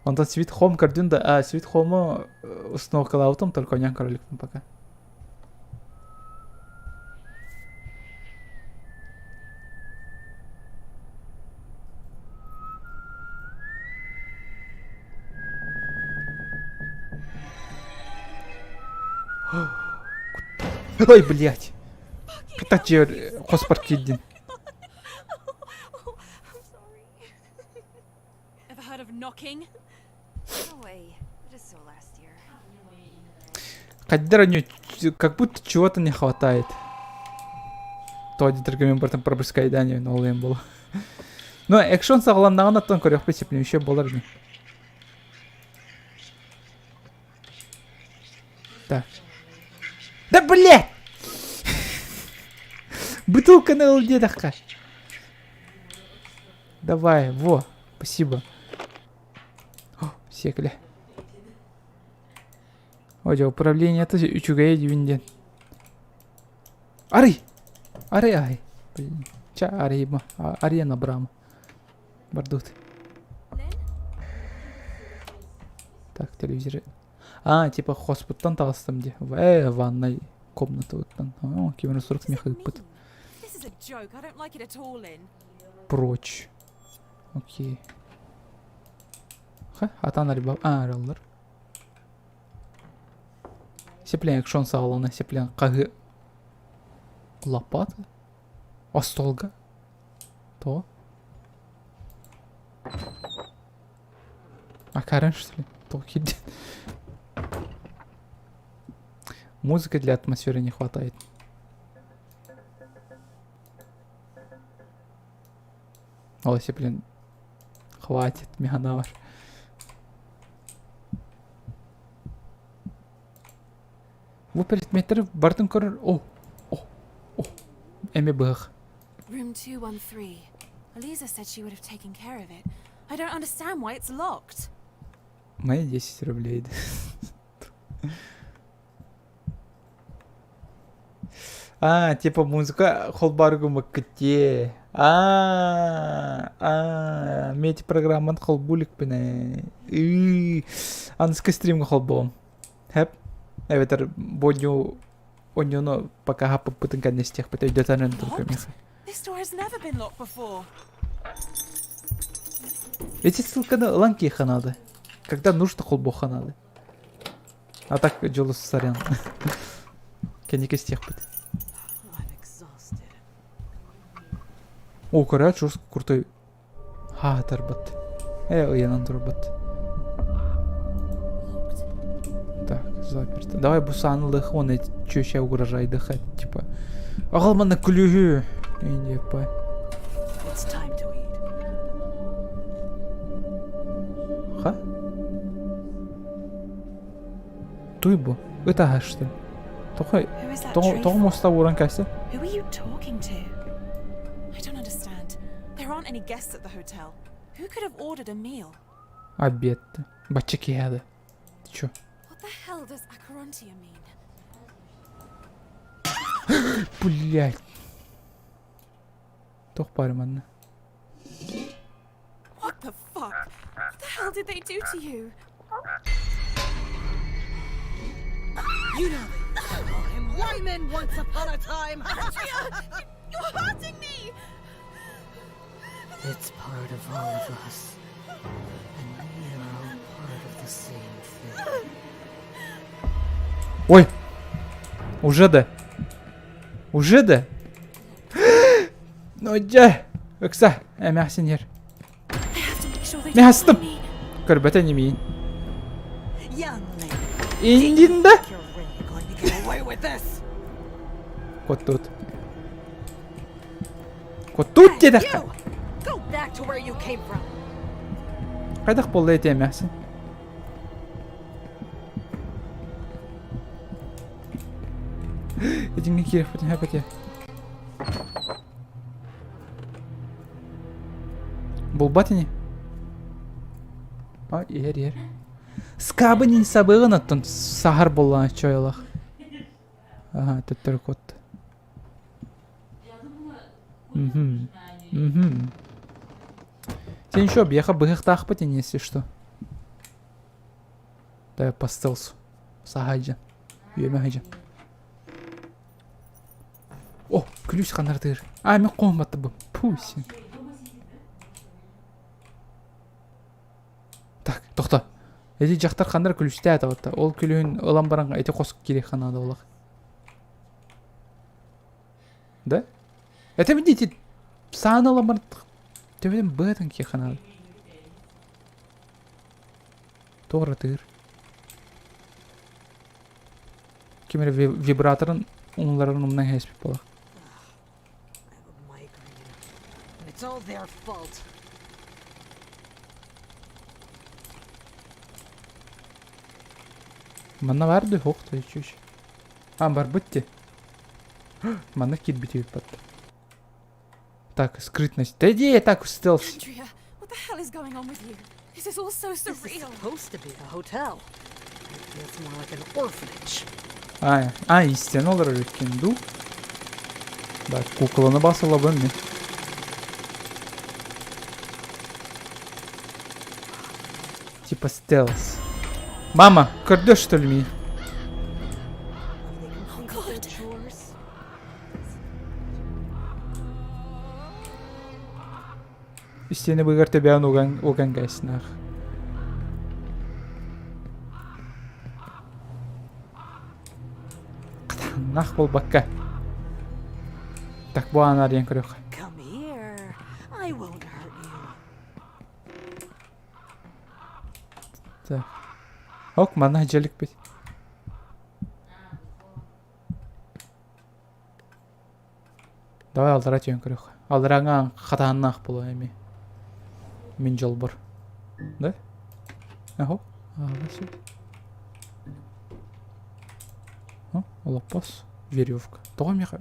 Он там Sweet Home кардин, да, а Sweet Home установка лаутом, только нян королик пока. Ой, блядь. Кстати, хоспаркидин. Каддер, как будто чего-то не хватает. То один торговым бортом пропускай данию, но улем было. Но экшон сағыландаған аттан көрек бесеплен еще болар не. Так. Да блядь! Бутылка на лде такая. Давай, во, спасибо. О, секли. Оля, управление это учугая дивинден. Ари! Ари, ай. Блин. Ча, арима. Ариена брама. Бардут. Так, телевизор. А, типа хоспиттан тағыстым де. Ванной комната оттан. О, кемер 40 меха ыппыт. Прочь. Окей. Ха, атан арибаб. А, аралар. Сеплен экшон сағылана, сеплен қағы лопата. Остолга. То. А Карен, что ли? То хиден. Музыки для атмосферы не хватает. Ол есеплен хватит, механа бар. Бұл предметтер бардың көрір. Әме бұғық. Room 213. Eliza said she would have taken care of it. I don't understand why it's locked. Мои 10 рублей. Типа музыка холбаргу маккете. Мети программан холбулик біне. Анысқа стримға холбуым. Хэп? Эветер бодню онюну пока хапы пытын каннестех пыты өйдетанын только меха. This door has never been locked before. Эти ссылканы ылан кейхан алды. Когда нужно холбухан алды. А так жолы сарян. Кенеке стех пыты. О, корят, жестко крутой. Тарбат. Уянан турбат. Так, заперто. Давай бусанлых, он эти чё ща угрожает дыхать, типа. Агалмана клюгю. Иди, па. Ха? Туйбу. Это гашты. Тохай. Того моста уран кассе. Who are you talking to? I don't understand. There aren't any guests at the hotel. Who could have ordered a meal? Обед. Бачки яды. Ты чё? What the hell does Acherontia mean? Блять. Тох парман. What the fuck? What the hell did they do to you? You know I'm Wyman once upon a time. You're hurting me! It's part of all of us. And we are all part of the same thing. Ой! Уже да. Уже да. Ну да. Окса. Мясенер. Мястым. Көрбәтә немейін. Индинда. Кот тут. Кот тут дедек. Қайдақ болды әте мясын? Едіңе керек бұтын әпәте. Бұл батыне? Ер. Скабы нен сабығын аттын сахар болған чойлақ. Төттір кот. Сен шо, бияқа бұғықта ақпыт ене, если что. Да я постелсу. Сахайджан. Үйеме хайджан. О, ключ қанардыр. Мен қоңбатты бұл. Пусин. Так, тоқта. Эти жақтар қандар ключте атаватта. Ол күлігін олан баранға әте қосып керек қанады олақ. Да? Это мен дейті саған олан баран төбеден бұғытын ке қанады. Тоғыра тұғыр. Кемері вибраторын ұңыларын ұмынан әспеп болақ. It's all their fault. Манна барды, хоқты, чуш. Бар бітті. Манна кит бітеуіп бәтті. Так, скрытность. Да иди, так, стелс. Andrea, what the hell is going on with you? This is all so surreal. This is supposed to be a hotel. It feels more like an orphanage. Истен олар өткенду. Да, кукланы басыла бөнне. Типа стелс. Мама, көрді что ли ми? Истені бұғыр төбеуін оған қайсын ақ. Нақ бол баққа. Так, бұл анар ең көрек. Come here. I won't hurt you. Так. Ок, мана жәлік бет. Давай алдыра түйен көрек. Алдыраңан қатағын ақ болу әме. Мен жол бар. Да? Ахо. Все. Лопас. Веревка. Тоға меха.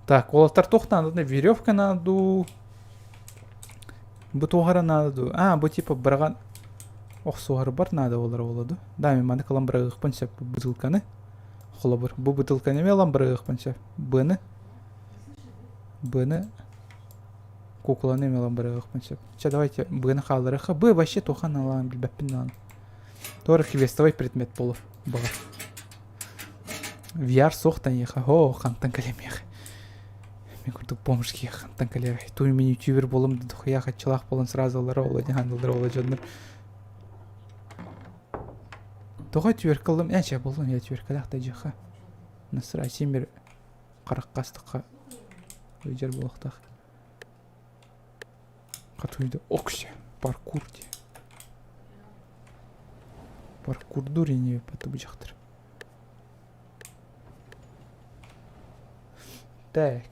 Так, олаттар тоқтанды. Веревка надо. Бұ тоғара надо. Бұ типа бірған соғары бар надо олар олады. Да, мен маны қалам бірағық паншап бұтылқаны. Қолы бір. Бұ бұтылқаны ме алам бірағық паншап. Бұны кукланы ме алам бірағық паншап. Ча, давайте бұны қалырыққа. Бұ вообще тоқан алам білбәппін алам. Торы квестовый предмет болов. Бағар. VR соқтан еха. Қантан кәлем еха. Мен көрдік бомжки қантан кәлем. Той мен ютубер болым дедіқ. Яға чылақ болын сразу олар оладен хандылдар ола жадыныр. Тоға түйер қылдым. Әнше болдым. Я түйер кәләқта жеха. Насыра сен бір қарақ қастыққа өйдер болықтақ. Қатуйды. Оксе. Паркур де. Паркурду рене паты бұжақтыр. Так.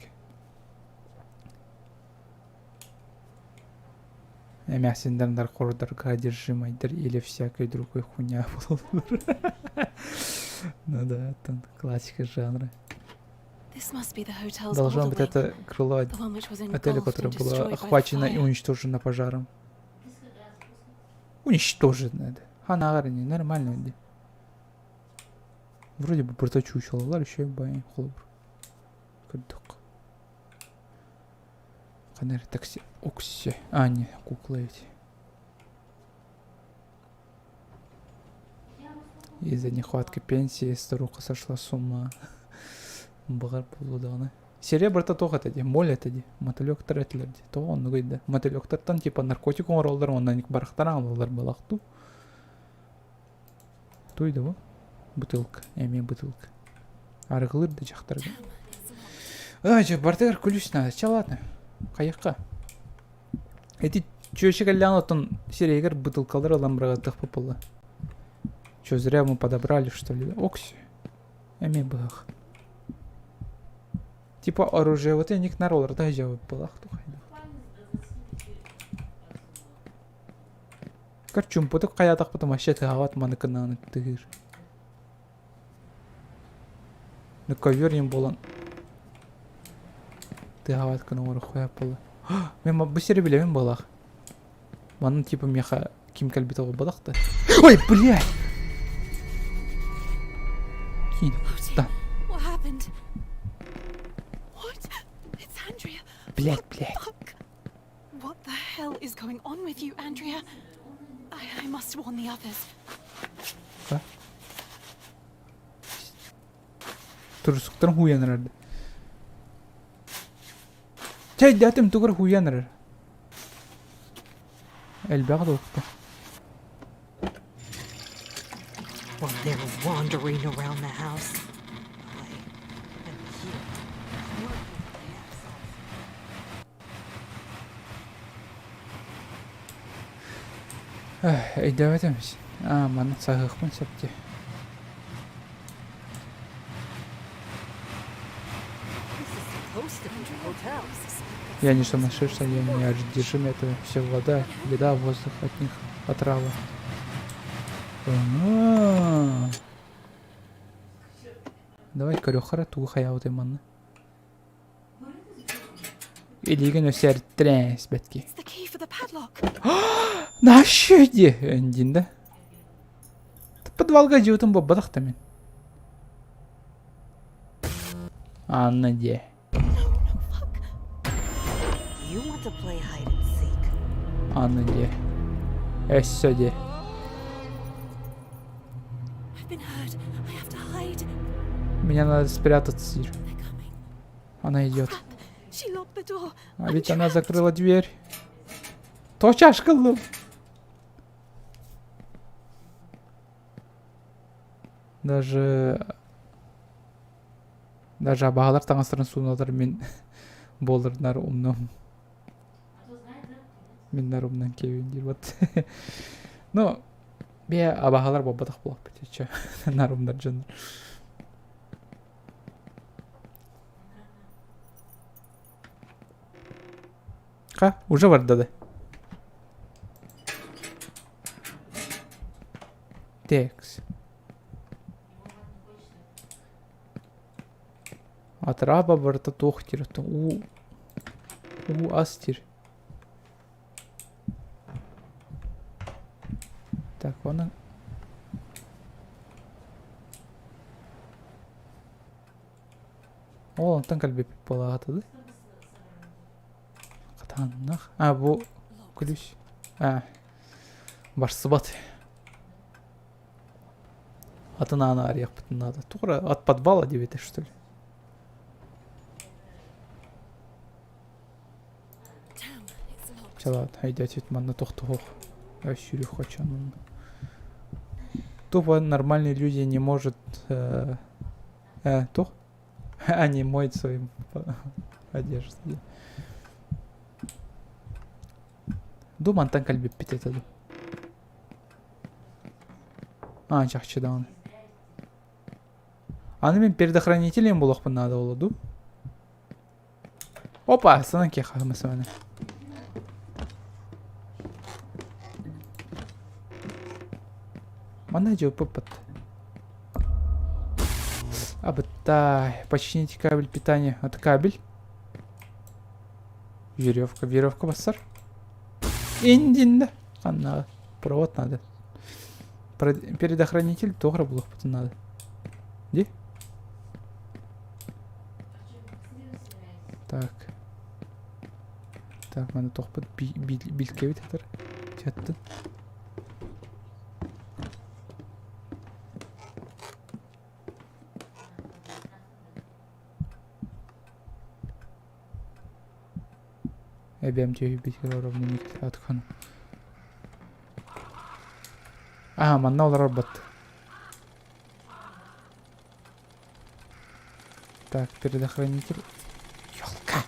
Әмәсіндердер қордарға одержимайдыр или всякой другой хуйня болылыр. Ну да, это классика жанра. Должно быть это крыло отеля, которое было охвачено и уничтожено пожаром. Уничтожить надо. Ханағар не нормально де. Вроде бы проточу олар еще байын қолы бір. Көрдік. Қанар такси. Оксе. Не, кукла эти. Из-за нехватки пенсии старуха сошла с ума. Бағар болудағына. Серебрта тоға тәде, мол әтәде, мотылектар әтілерде. Тоға оны көйді. Мотылектартан типа наркотик оңыралдар, ондан барықтар аңылдар балақты. Тойды бұл? Бутылка. Әмен бутылка. Арғылырды жақтарға. Жа, бартығар күліш надо. Ча, ладно. Қаяққа. Әті чөші кәлі аңлатын серегер бутылкалар аламбыраға тықпы бұлы. Чё, зря мы подобрали, что ли? Окси. Әмен бұғақ. Типа оружие вот и ник на роллер, да, жауап бұлақ. Корчум, потом қаятақ потом ашеті ғават маныкынан түгір. Ну ковер ем болан. Ты ғават күні оры қояп болы. Мен бұл сері білемін болақ. Манын типа меха ким кәлбет оғы болақ-то. Ой, блядь! Кейін, да. Блядь. What the hell is going on with you, Andrea? I must warn the others. Ха? Тұрсықтырын хуяныр әрді. Чай дәтім тұғыр хуяныр әр. Әлбәғі доқты. While they're wandering around the house, Давай теміз. Маны сағықпын сәпте. Я не сумасшедший, я не одержим, это все вода, еда, воздух от них, отрава. Давай корёхара туғы қаяуды манны. Илеген өсер трәс бәтке. Нашы де өнден да. Подвалға жеуітін бұл бадақта мен. Анна де. Анна де. Әссі де. Мне надо спрятаться. Она идет. А ведь она закрыла дверь. Точаш қылым. Даже абағалар таңастырын суыналар мен болырдар умным. Мен нарумнан кевендер. Вот. Ну, бе абағалар бабадақ болақ бітечі. Нарумдар жандар. Ха, уже вардады. Текс. Атраба барта тохтир. Астир. Так, оны. Ол антан калбеп балагатады. Катаннах. Бу ключ. Башсы бат. Атына ана арияк бутын надо. Тугра от подвала деп эте, что ли? Чалат, хайда чет манна тохтох. Я щурю хочу. Тупо нормальные люди не может тох. Они моют своим одежду. Думан тан калбеп битетеді. Жақшы да оны. Аны мен передохранителем болақпын надо оладу. Опа, санан ке қағымысы мәні. Мана же пыппат. Абытай, почините кабель питания. Это кабель. Веревка басар. Индинда. Анна, провод надо. Передохранитель тоже был потом надо. Где? Так. Так, надо toch под бильке ведь это. Чатты. BMG битер ровно не отхан. Манна олар бат. Так, передохранитель. Ёлка.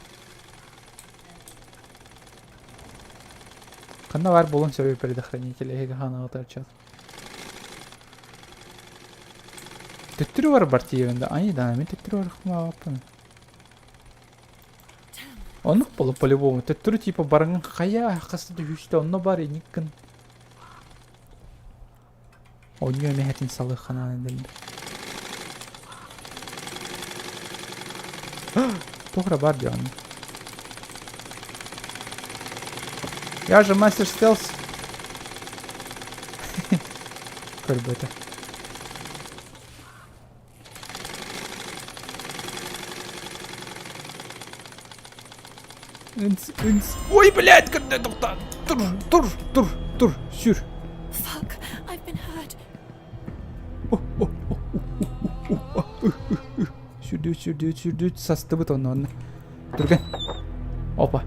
Қанда бар болын сөйі предохранитель, еге қанаға тарчат. Төттірі бар бар тиевінде, ай да, мен төттірі бар қыма аппын. Онық болы по-любому, төттірі типа барыңын қая қасыды үшті, онына бар еникін. Онyo mehetin salı kanalın elinde. Doğru var diyor anne. Я же мастер стелс. Как бы это. Ой, блядь, когда тур, сюр. Fuck, I've been hurt. Сюрдю, састы быт он. Турген. Опа.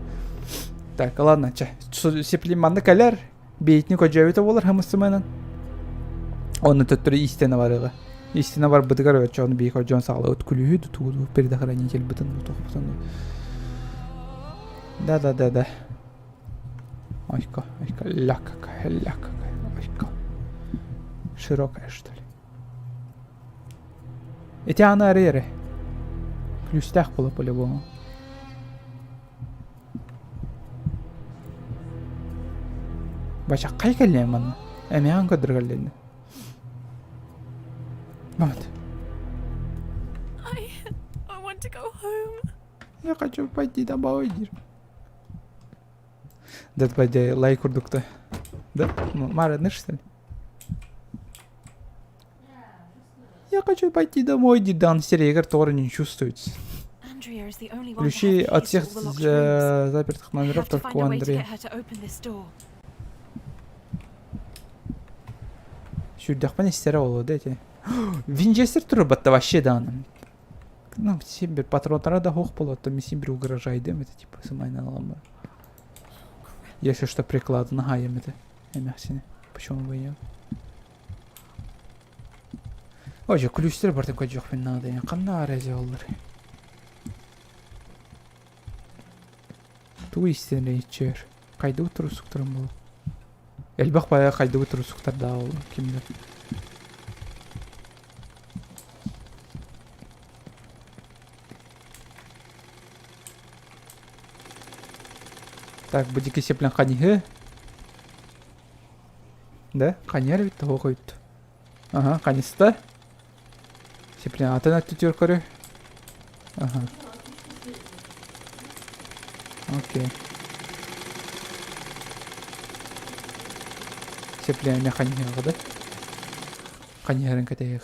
Так, ладно, ча. Сеплиманды калер. Бейтник оджавита болар хамысыманан. Оны төттөрү истена барыга. Истена бар бытыгар өчө оны бейк оджон сагалы өткүлүү тууду передохранитель бытын токуптан. Да. Ойка, ляка. Ойка. Широкая, что ли. Эти она реры. Ключтях было по-любому. Бача, кай каллен манна? Эмян кадр каллен. Вот. I want to go home. Я хочу пойти домой. Дед баде лайк урдукта. Да? Марадны, что ли? Я хочу пойти домой, Дидан. Серегер тоже не чувствуется. Ключи от всех запертых номеров только у Андрея. Сюрдах по нестере олу, дайте. Винчестер турбатта вообще данным. Ну, симбир патронтара да хох поло, то ми симбир угрожает, это типа самайна ламба. Если что приклад нагаем это. Эмяхсине. Почему бы нет? Ой, ключтер бар такой жоқ мен надо. Қанна арази олар. Ту истене ичер. Қайды отыру сұқтырым бол. Элбақ бая қайды отыру сұқтарда ол кімдер. Так, будики сеплен қанихы. Да, қанихар бітті қойды. Ага, қанисты. Сеплен атын әтті төр көрі. Ага. Окей. Сеплен әме қанихар қады. Қанихарын кәтейік.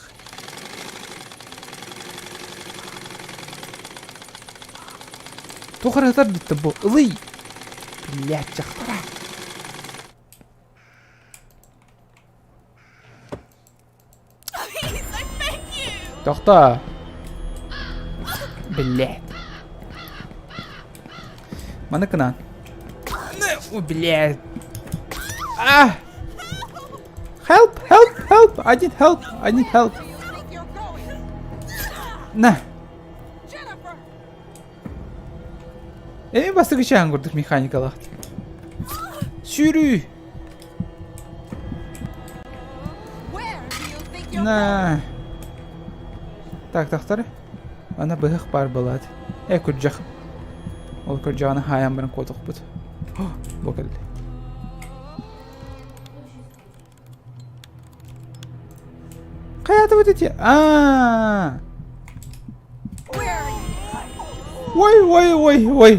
Тоқырықтар бітті бұл. Ұлый! Блядь, жақтара. Тоқта. Блядь. Маныкынан. О, блядь. Help, help, help. I need help. I need help. На. Басты күшен көрдік механикалық. Сүйрі. На. Так, тақтары. Ана бұғық бар болады. Көрджақ. Ол көрджағаны хаян бірін қолдық бұд. Бұл кәлді. Қаяты бұд ете? Ой.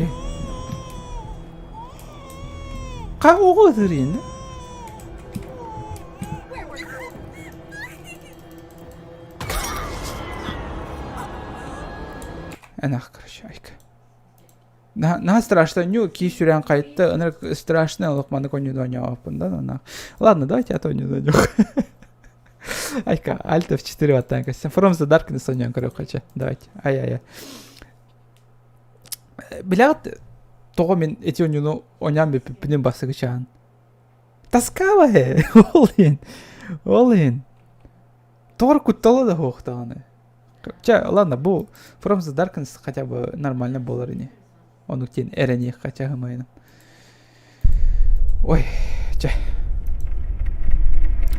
Қа оғы ұтыр енді? Әнақ көрші айка. На страшно ню ки сюрян қайтты, ыныр страшно лықманы көне доня опында. Ладно, давайте я то не доню. Айка, Alt F4 ваттан кәсен. From the Darkness оньян көрі қача. Давайте. Ай. Біләғат, тоғы мен әте оньяны онян бе піпінен басы күшан. Таскава хе. Ол ен. Тоғыр күтталы да хоқтағаны. Ладно, бұл From the Darkness хотя бы нормально болар не. Он уктен эрене хотя гамайна. Ой,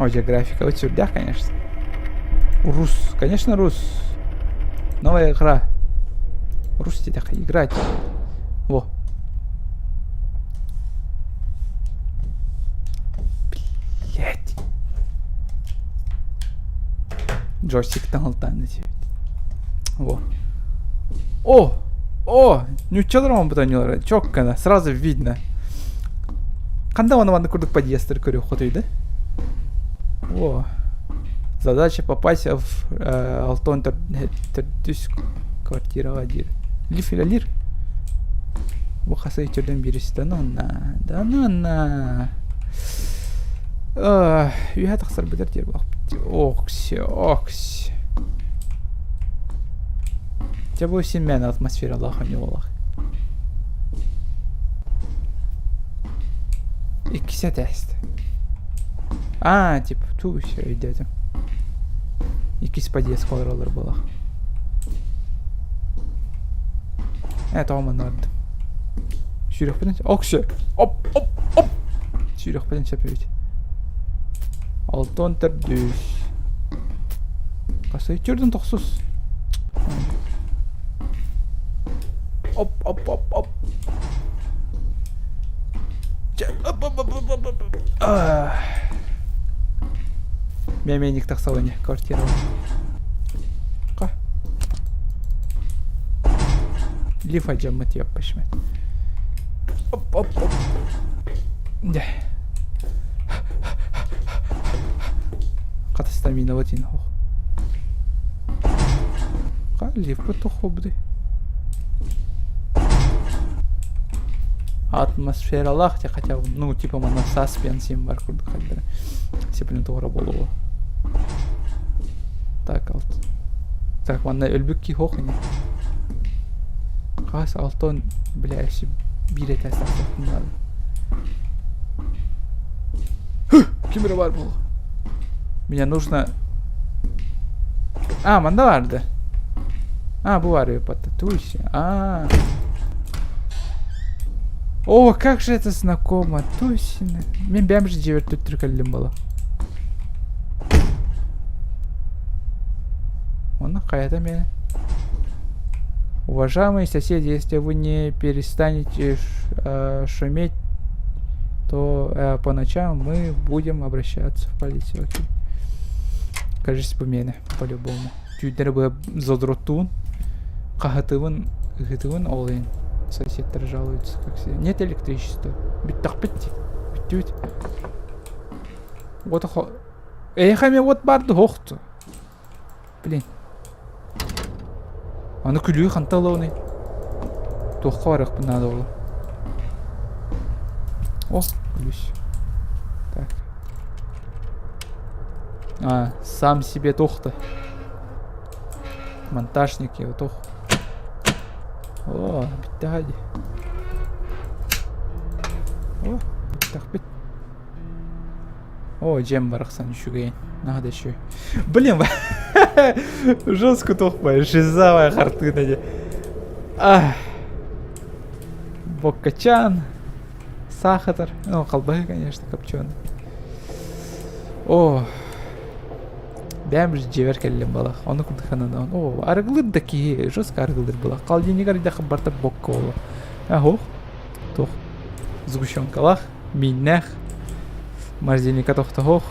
Ой, графика. Вот сюда, конечно. Рус. Конечно, Рус. Новая игра. Рус тебе так играть. Во. Блять. Джойстик там тебе. Во. О! Нючалром бутанилар. Чоккана. Сразу видно. Когда он вам накурдок подъезд рекорю ходит, да? О. Задача попасть в Алтон Тердюс квартира 1. Лиф или лир? Бухаса и черден бирис. Да ну на. Я так сарбитер тербах. Окси. Тебя будет семейная атмосфера, Аллаха не Аллах. И кися тест. Типа, ту все идете. И кис подъезд колороллар было. Это он надо. Сюрих поднять. Окси. Оп. Сюрих поднять опять. Алтон Тердюс. Касай черден тохсус. Оп. Мемейник так салоне квартира. Ка. Лифа джаммат я пошмет. Оп. Да. Катастамина вот ин хох. Ка лиф потохобды. Атмосфера лахте, хотя ну типа мана саспенсим бар курдук хаддара. Сеплен тоора болобу. Так, мана өлбүкки хохыне. Кас алтон бляши бире тасаттын надо. Кимре бар бул? Мне нужно. Манда барды. Бу бар потатуйся. О, как же это знакомо, Тусина. Мен бәм же жебер тут түркәлдім бала. Оны қайда мені? Уважаемые соседи, если вы не перестанете шуметь, то по ночам мы будем обращаться в полицию. Окей. Кажется, по мене, по-любому. Түйдері бы задротун, қағытывын, ғытывын олайын. Соседтер жалуются, как все. Нет электричества. Биттақ битти. Биттюйт. Вот охо... Эхаме вот барды хоқты. Блин. Аны күлуі қанталы оны. Тоққа барық бұл надо олы. О, күлюсь. Так. Сам себе тоқты. Монтажник его тох. О, битади. О, так бит. О, джем барахсан шугейн. Надо еще. Блин, жестко тохпая, жизовая картина. Боккачан. Сахатар. Ну, колбасы, конечно, копченый. О. Бәмір жевер кәлілім бала. Оны күндіқанан. О, арғылыр да ки, жестко арғылыр бала. Қалденегар да қабарта бокка олы. Охо. Тох. Сгущенкалах. Миннах. Морозильника тохта хох.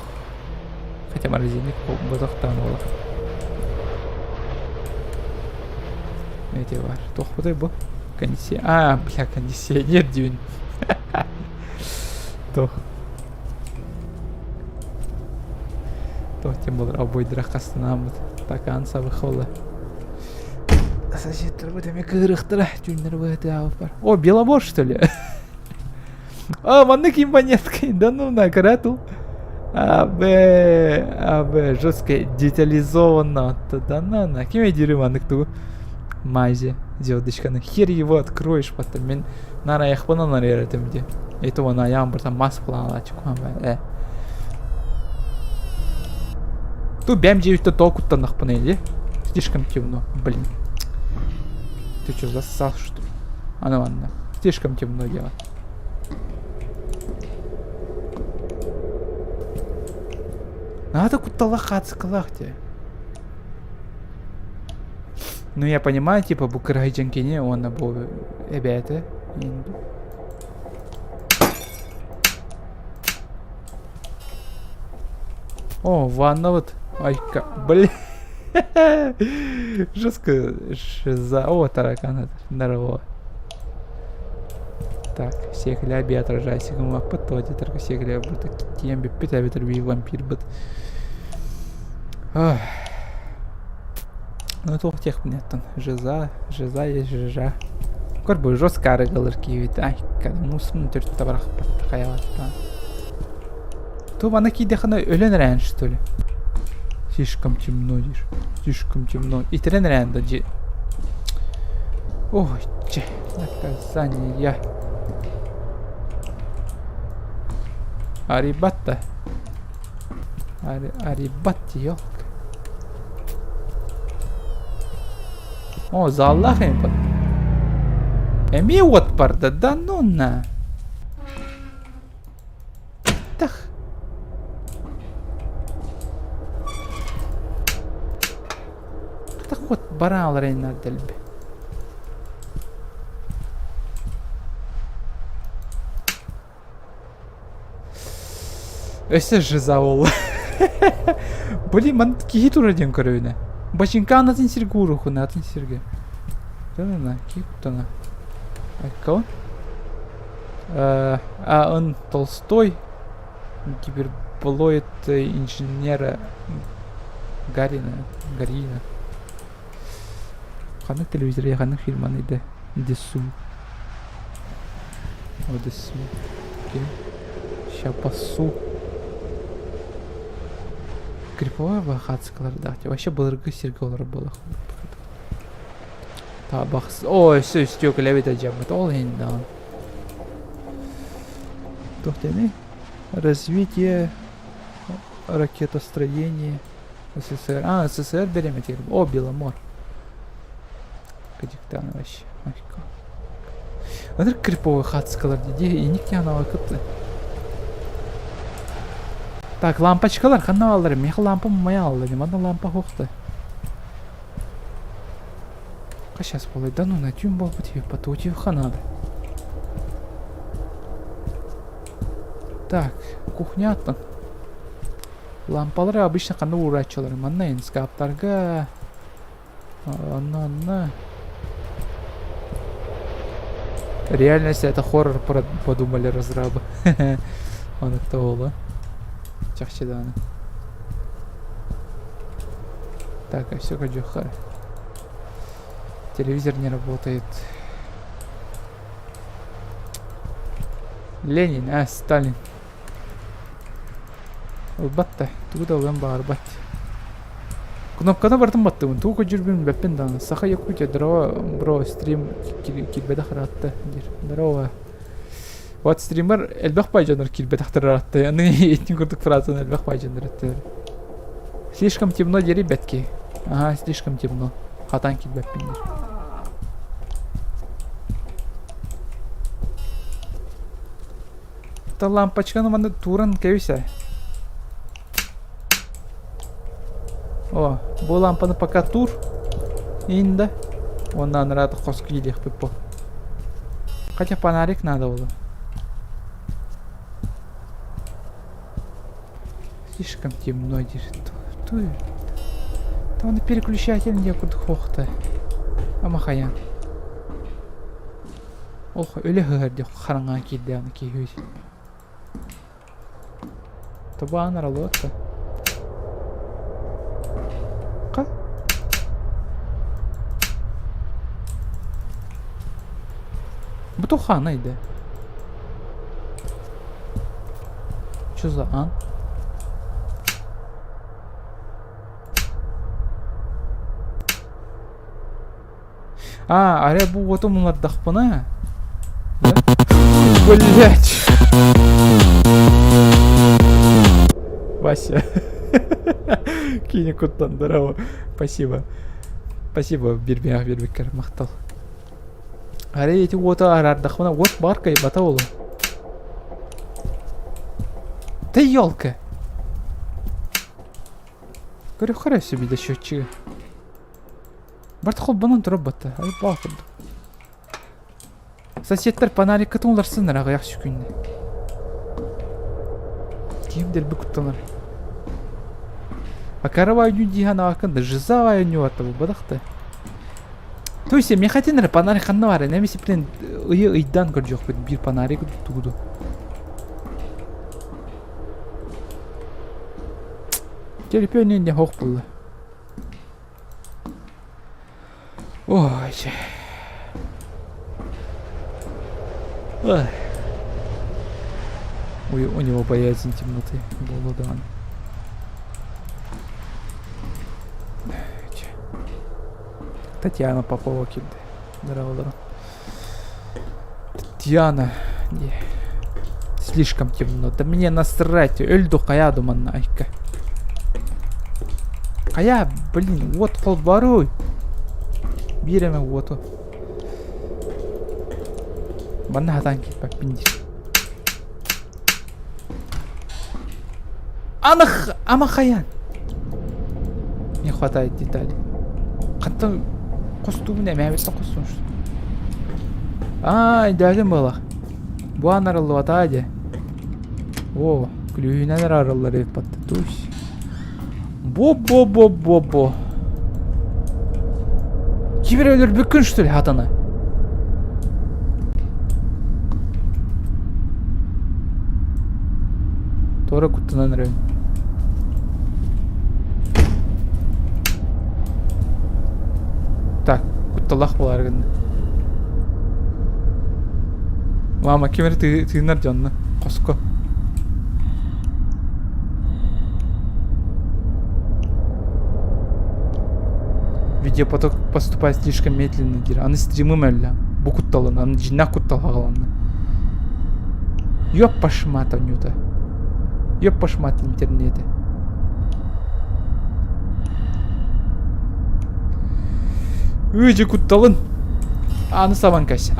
Хотя морозильник тохтан олы. Эти бар. Тох бұдай бұл. Кондиционер. Бля, кондиционер дюн. Тох. Тем более обойдырақ қастынамыз. Такан сабы қолы. Соседтер бұдаме кырықтыра. Тюнер бұды ауып бар. О, белобор, что ли? Манны киім монеткой. Да ну, накрату. Жестко детализованно. Да ну, кем я дерю маннык тугу? Мази. Звездочканы. Хер его откроешь потом. Мен нара яқпына нар еретім де. Это вон аяғым бір там мас қылан алачық. Тут бям 9-то толку-то нахпанели. Слишком темно. Блин. Ты что, зассал, что ли? А ну ладно. Слишком темно дело. Надо куда-то лохаться, клахте. Ну я понимаю, типа букрайджанкине он набыл ребята. О, ванна вот. Ай-ка, блин. Жестко шиза. О, таракан. Здорово. Так, все хляби отражайся. Гума потоди, только все хляби. Темби, питави, торби, вампир, бот. Ну, это у тех понятно. Жиза есть жиза. Корбу жестко арыгалырки вид. Ай, когда мусмын түрт табарах паттахаялаттан. То вона кидехана ölен что ли? Слишком темно, дишь. Слишком темно. И трен рэнда, джи. Ой, че. Наказание. Арибатта. Арибатти, ёлка. О, за Аллаха им под... Эми вот парда, да ну на. Так. Так вот, барал рейна дельби. Өсі жизаол. Блин, ман кихи тураден көрөйне. Бачинка анатын сиргу рухуна, атын сирге. Да-да-да, кихи-тана. Кого? Он Толстой. Гиперболоид инженера Гарина. Ханы телевизоре, ханы фильманы да. Десу. О, десу. Окей. Ща пасу. Криповая бахаться клардахте. Вообще былыргы сиргалар было. Та бахс. Ой, все, стёк левит аджамат. Ол хендан. Тохтены. Развитие ракетостроения СССР. СССР берем эти. О, Беломор. Кадиктаны вообще. Вот криповая хатса кларди. И никто на вакыты. Так, лампочкалар қанна алырым. Мех лампа мая алырым. Ада лампа хоқты. сейчас было. Да ну, на тюм был тебе, поточив ханады. Так, кухня аттан. Лампалары обычно қанды урачылар. Манна енді скаптарға. Анна. Реальность это хоррор, подумали разрабы. Он это оло. Чахчеданы. Так, а все как Джохар. Телевизор не работает. Ленин, Сталин. Албатта, туда уен бар бат. Кнопканы бартын баттым. Туга жүрбүн беппен даны. Саха якуча дрова бро стрим килбеда харатты. Дрова. Вот стример элбах пайжаныр килбеда харатты. Аны этин көрдүк фразаны элбах пайжаныр. Слишком темно, ребятки. Ага, слишком темно. Хатан килбеппен. Та лампочканы манда туран кебисе. О, бұл лампаны пока тур. Инда. Ондан рады қос күйлек біп. Хотя фонарик надо было. Слишком темно держит. Там на переключатель некуда хоқта. Амахаян. Ох, өлі ғырды қараңға келді аны кейгөз. Таба анаралы отты. Бутухан иди. Что за ан? Аре бу вот умлар дахпана. Да? Блять. Вася. Кинекуттан здорово. Спасибо. Спасибо, Бирбекер мақтал. Аре эти ота арардахмана вот барка и батаулу. Да ёлка. Говорю, хорошо себе до счетчика. Бартхол банан дробата. Ай бахуд. Соседтер фонарик катулар сыныр ага яхшы күнне. Кимдер букутталар. А каравай дихана акында жиза ню атабы бадахта. То есть мне хотели панарик ханнавары, не миси плен ыйдан көржөк бит бир панарик тугуду. Телепёнен не хок булды. Ой. Ой, у него боязнь темноты было, да. Татьяна Попова килди. Здорово. Татьяна. Не. Слишком темно. Да мне насрать. Өлді қая думанна айка. Қая, блин, вот қол баруй. Биреме оту. Манна хатан кетпек пиндир. Ама қаян. Не хватает деталей. Қаттың костюміне мәметтің костюм что? Дәлім бала. Бұ анарылы ватады. О, күлүйінен арылы рейп батты. Туш. Бо. Кибер өлір бүкін что ли хатаны? Тора күттінен рейп. Так, кутталах болар гэнэ. Мама, кемер тыйнар жанны. Қоско. Видеопоток поступает слишком медленно. Аны стримы мәлі. Бұ кутталын, аны жинақ кутталға қаланны. Ёп пашмата нюта. Ёп пашмата интернеті. Өйде кутталын. Аны саванкась.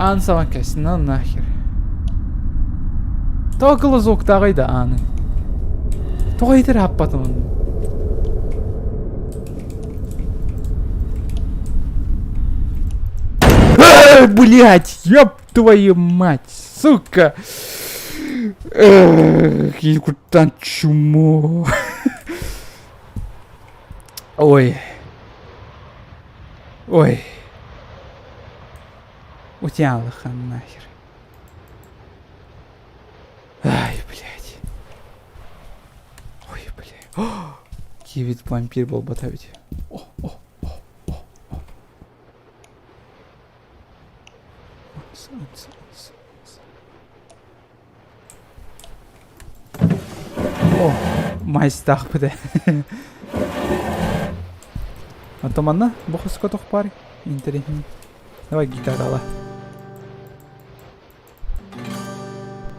На нахер. Тоғылы зоқтағайды аны. Тоғайтыр аппатымын. Блять, ёб твою мать, сука. Кутан чумо. Ой. Ой. Утяла-ха нахер. Ай, блядь. Ой, блядь. Кивит вампир был батавить. О. О, майстах бде. Антоманна, бухас котох пари. Интересно. Давай гитарала.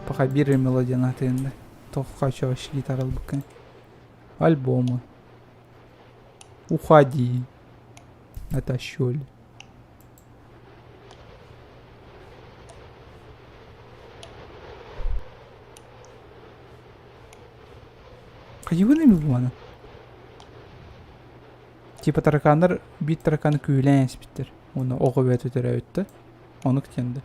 Пока биры мелодия на тенде. То хочу вообще гитарал быка. Альбомы. Уходи. Это щель. Kaçı mi bu bana? Типа таракандар бит тараканы күйлән спиттер. Оны оғып өтөтөр өтті. Оны күтенді.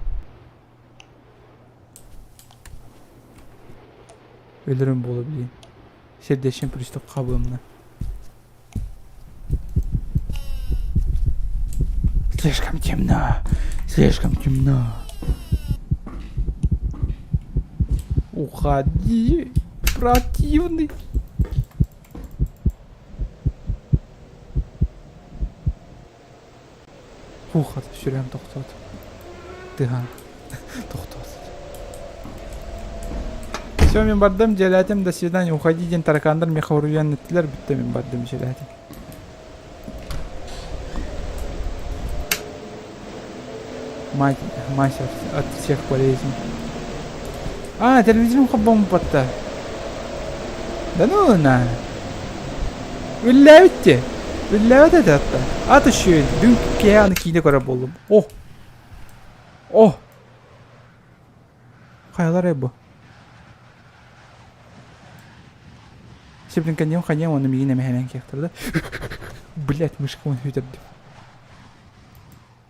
Өлөрүм болуп дейин. Сердечный приступ кабымна. Слишком темно. Слишком темно. Уходи, противный. Ух, это все время тоқтады. Тыған. Тоқтады. Все, мен бардым, желәтім, до свидания. Уходи, ден таракандар, меха уруян еттілер, бітті мен бардым, желәтім. Мастер от всех болезней. А, телевизорым хаббам патта. Да ну на. Үлләвітте. Үлләвіт әтті. Аты шөйін. Дүн кәяны кейде көре болдым. О. О. Қайлар әй бұ. Септің кәндем оны мегіне мәхәлән кектірді. Блять, мышқа оны өтерді.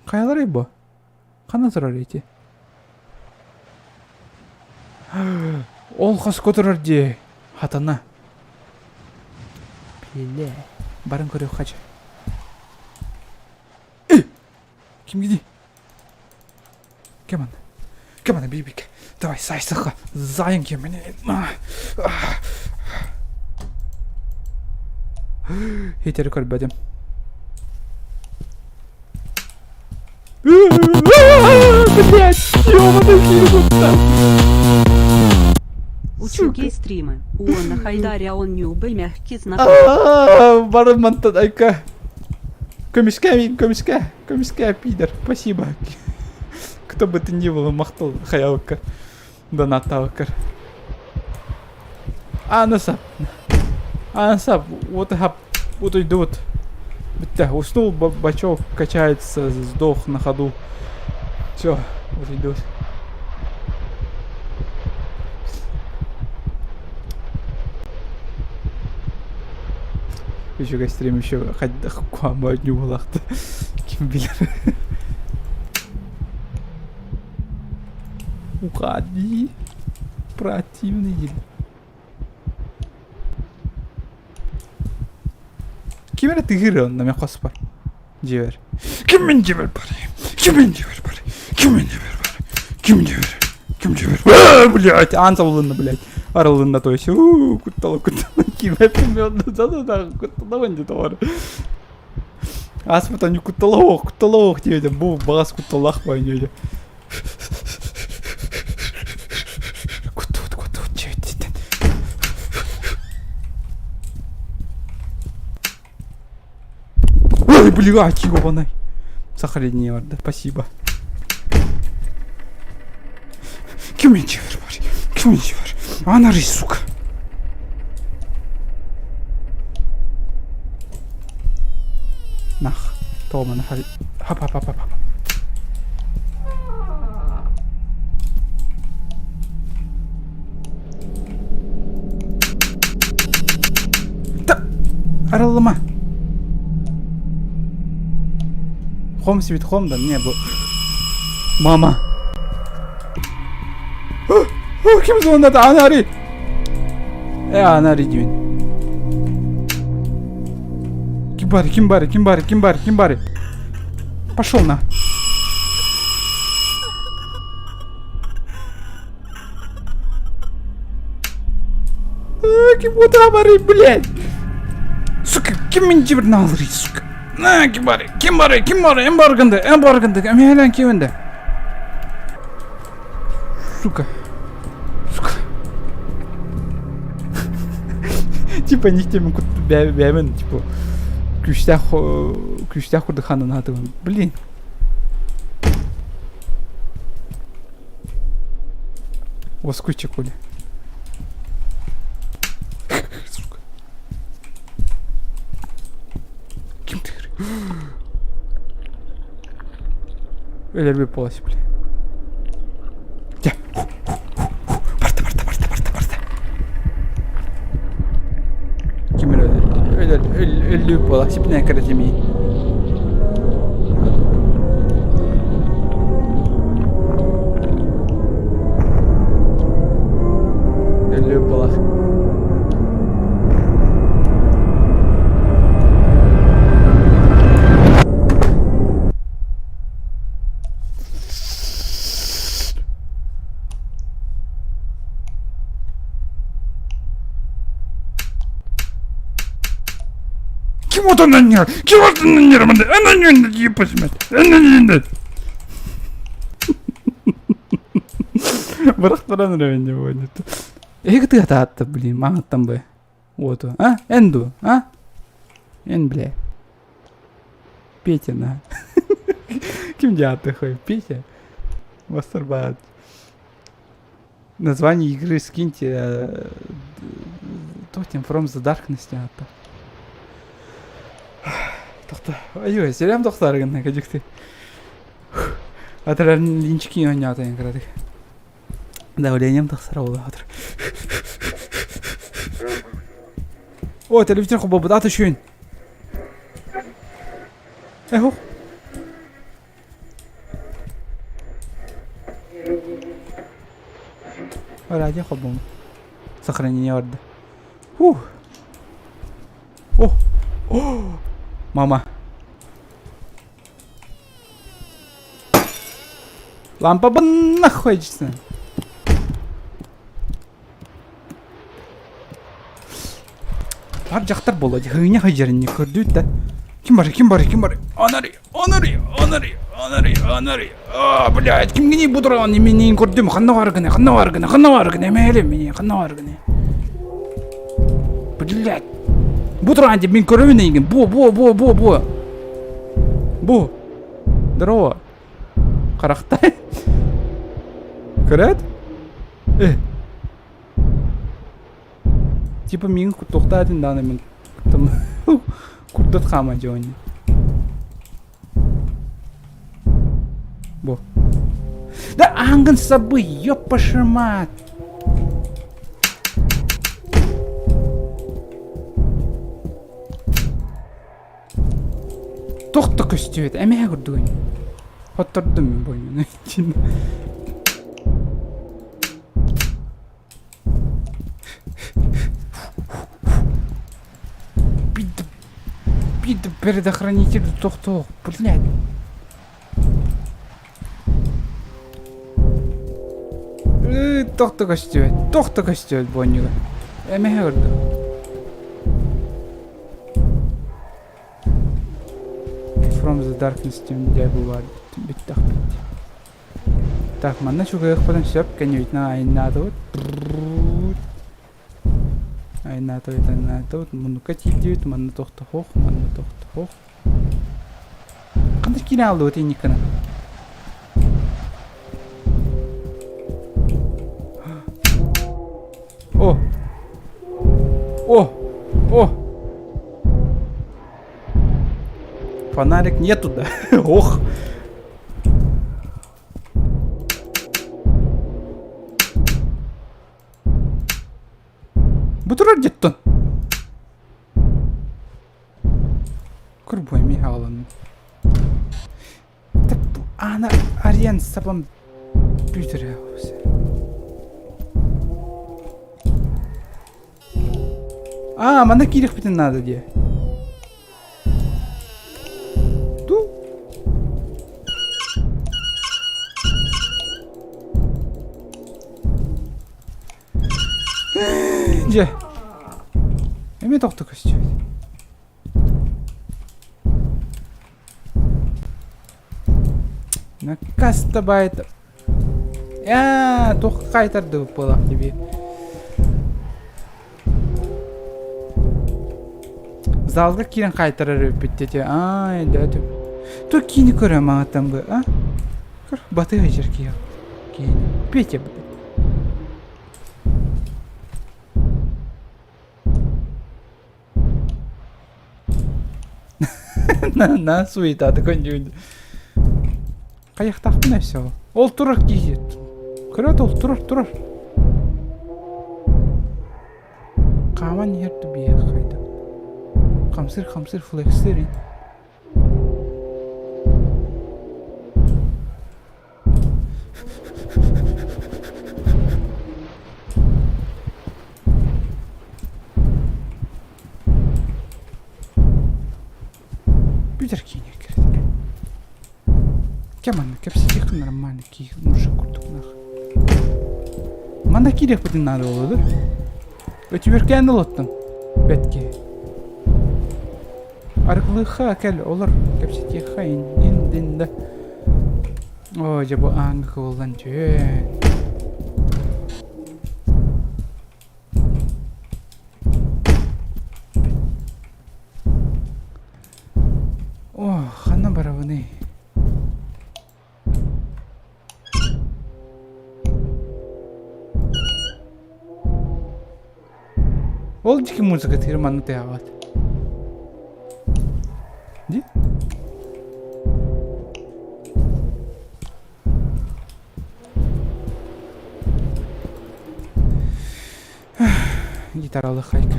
Қайлар әй бұ. Қана тұрар еті. Ол қас көтірір де. Хатана. Пеле. Барын көрек қачы. Кім кеди? Кем ана? Кем ана, бейбек? Давай, сайсыққа. Зайын кем мені. Етері көрбәдім. Блять, ёбаный фильм. Учуки стримы. Он на хайдаре, он не убыл мягкий знак. Барын мантад айка. Комиска, пидор. Спасибо. Кто бы ты ни был, махтал хаялка. Донаталка. Анасап, вот идут. Уснул, бачок качается, сдох на ходу. Все, вот идут. Еще гастрим еще ходить куаму одню лахта. Ким билер. Уходи. Противный день. Кимер тигр он на меня хоспар. Дивер. Ким дивер пари. Блять, ансалынна, блять. Аралынна, то есть. Куттала. Кимер пимён. Да, куттала не товар. Аспата не кутталох, тебе бу бас кутталах пойнёде. Кут, че это? Ой, блядь, ёбаный. Сохранение, да, спасибо. Кюминчевер, Кюминчевер. Она рысь, сука. Нах. Тома, нахали. Хап. Да! Аралама. Хом свит хом, да не был. Mama. Kim звонит? Анари. Анари diyorsun. Ким бари. Пошел на. Ким бари, блядь. Сука, ким мен жібірін алыр, сука. На, ким бари. Эмбаргынды. Әмелен кемінде. Сука. Типа нихтемен кутты бәмен, типа күштәк құрды ханын атығын. Блин. Оскуча коли. Сука. Кем ты? Өлер беп боласы, блин. Ölü bola, sipine akademi. Ölü bola. Kim otandan yer? Ananın yapasmet. Бырак таран ревенде будет. Эк ты атты, блин, маңаттан бы. Вот, а? Энду, а? Эн, бля. Петя, на. Кем дядь такой? Петя? Мастурбат. Название игры скиньте. Тотем From the Darkness атты. Тоқта. Ой, сериям тоқтарыгын кәдікті. Атырарын линчики ойнатайын кірадық. Давлением тоқсара олы атыр. О, телевизор құбы бұда түшін. Эху. Ради құбым. Сохранение орды. О! Мама. Лампа находится. Ар жақтар болады. Хыйне хыжеріне көрді да. Ким бар? Анари. А, блядь, кимге не будырған неменен көрдім. Қанна баргыны. Блядь. Будырған деп мен көрімін еген. Бу. Здорово. Қарақтай. Көрет? Типа мен тоқтадың даны мен құрдат қама жоны. Бу. Да аңғын сабы, ёппашымат. Тоқты көстет, әмә көрдігін. Хоттырдым мен бойын. Биді предохранитель тоқтық, блядь. Тоқты көстет бойын. Әмә көрді. From the Darkness дия бывает. Биттах. Так, манна чугайық потом сөп, кәне өйтна айнады вот. Айнады вот. Мұны кәтейді, манна тоқты хоқ. Қандай келе алды өте никіні? О! Фонарик нету, да? Ох! Бутурар деттон. Курбой Михайловна. Ана Ариан сапам бүйдірі осы. Манда кирих бітін надо де. Ду. Же. Эме тоқты көсті. Накаста байты. Тоқ қайтарды болақ тебе. Залға кирен қайтарар өппеттете. Енді өтіп. То кейіні көрем ағаттан бұ, Көр, батыға жерге ел. Кейіні. Пете бұ. На суетады көндеуінде. Қаяқтақпын әсі ол. Ол тұрар кейзет. Көрет ол тұрар. Қаман ерді бейе қайды. Қамсыр флекстерин. Бүйдер кейіне кереді. Кеманны, кепсетек нормально кей мужик күрдік нақ. Манда керек бұдың нады олады. Өтібер кәнді лоттың. Бәтке. Арқылыға кәл олар кепсетек қайын ендінді. Ой, жа бұл аңғы қолдан жөн. Қана барабыны. Ол жеке музыка тирманы тәғат. Де? Гитаралы хайка.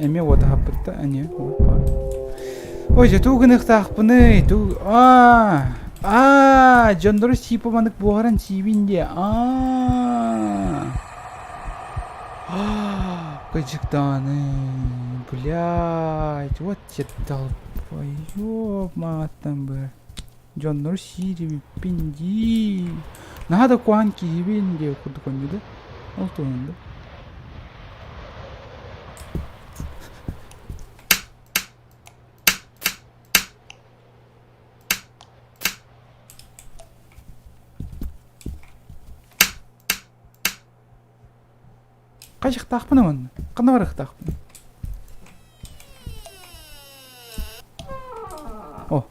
Эме вот хаппытта, не, опа. Ой, же тугын ыктакпыны, жондору сипамандык бугаран сибинде. Кыжыктаны, блядь, вот те толпа, маттан бы. Жондору сириби пинди. Надо куанки сибинде, куды конюда, алтуында. Қайшық тақпыны мұны? Қына барық тақпыны? О.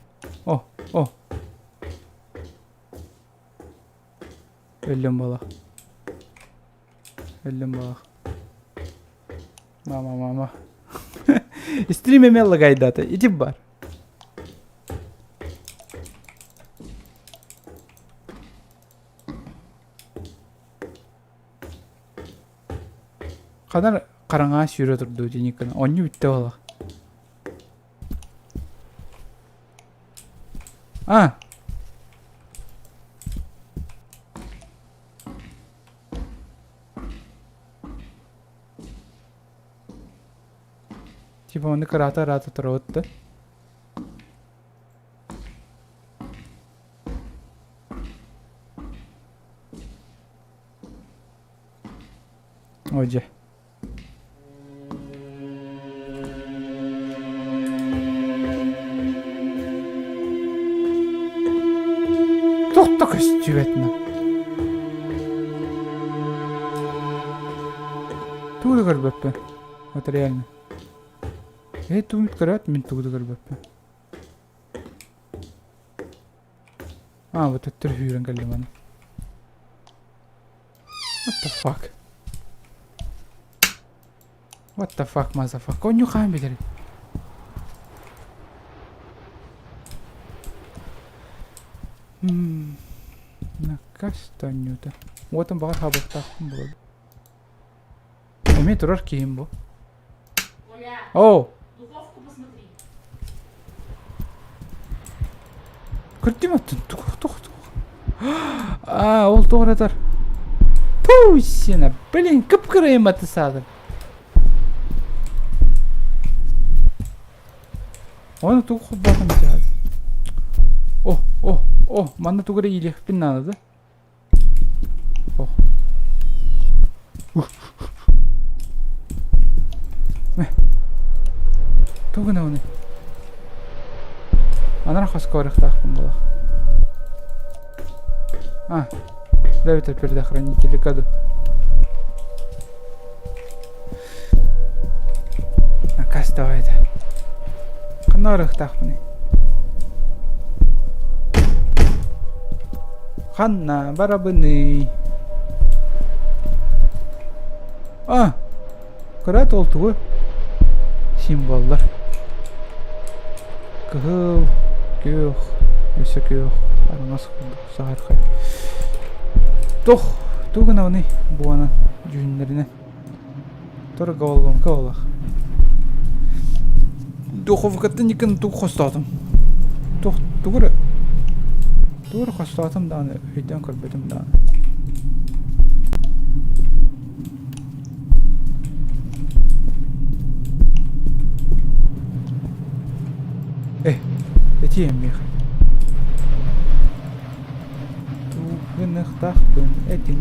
Өлім балақ. Мама. Стрим емелі қайдаты. Етіп бар. Қадар қараңа сүйре тұрды денекіні. Оны бітті олақ. Типа оны рата тұры өтті. Оже. Тоқтық үстібетіні. Туғды көрбеппі. Это реально. Туғымет көрет, мен туғды көрбеппі. Вот это түрфүйрен кәлді маны. What the fuck, motherfucker? Кон нюхаем бедер. Кастанюта. Вот он багар хабықтақпын болады. Эме тұрар кейін бұл. Оу! Духовку посмотри. Көрдім өттін? Туқ. Ол тоғыратар. Пу, сені, блин, кіп-кірейім аты сады. Оны туқ бақым жады. Манда туғыры елек пін нанады. Туғына оны. Анар қасқа орықтақпын болақ. Давид предохранители году. Наказ давайте. Қана орықтақпын. Қанна барабыны. Көрәт ол туғы. Символлар. Кығыл, көк, өсі көк, армас қылдық, сағар қай. Туғына оны бұғанан жүнлеріне. Тұры қауалақ. Духовкатты некін туғы қостатым. Туғыры қостатым даны, үйден көрбетім даны. Этием меха. Туғынық тақпын әтін.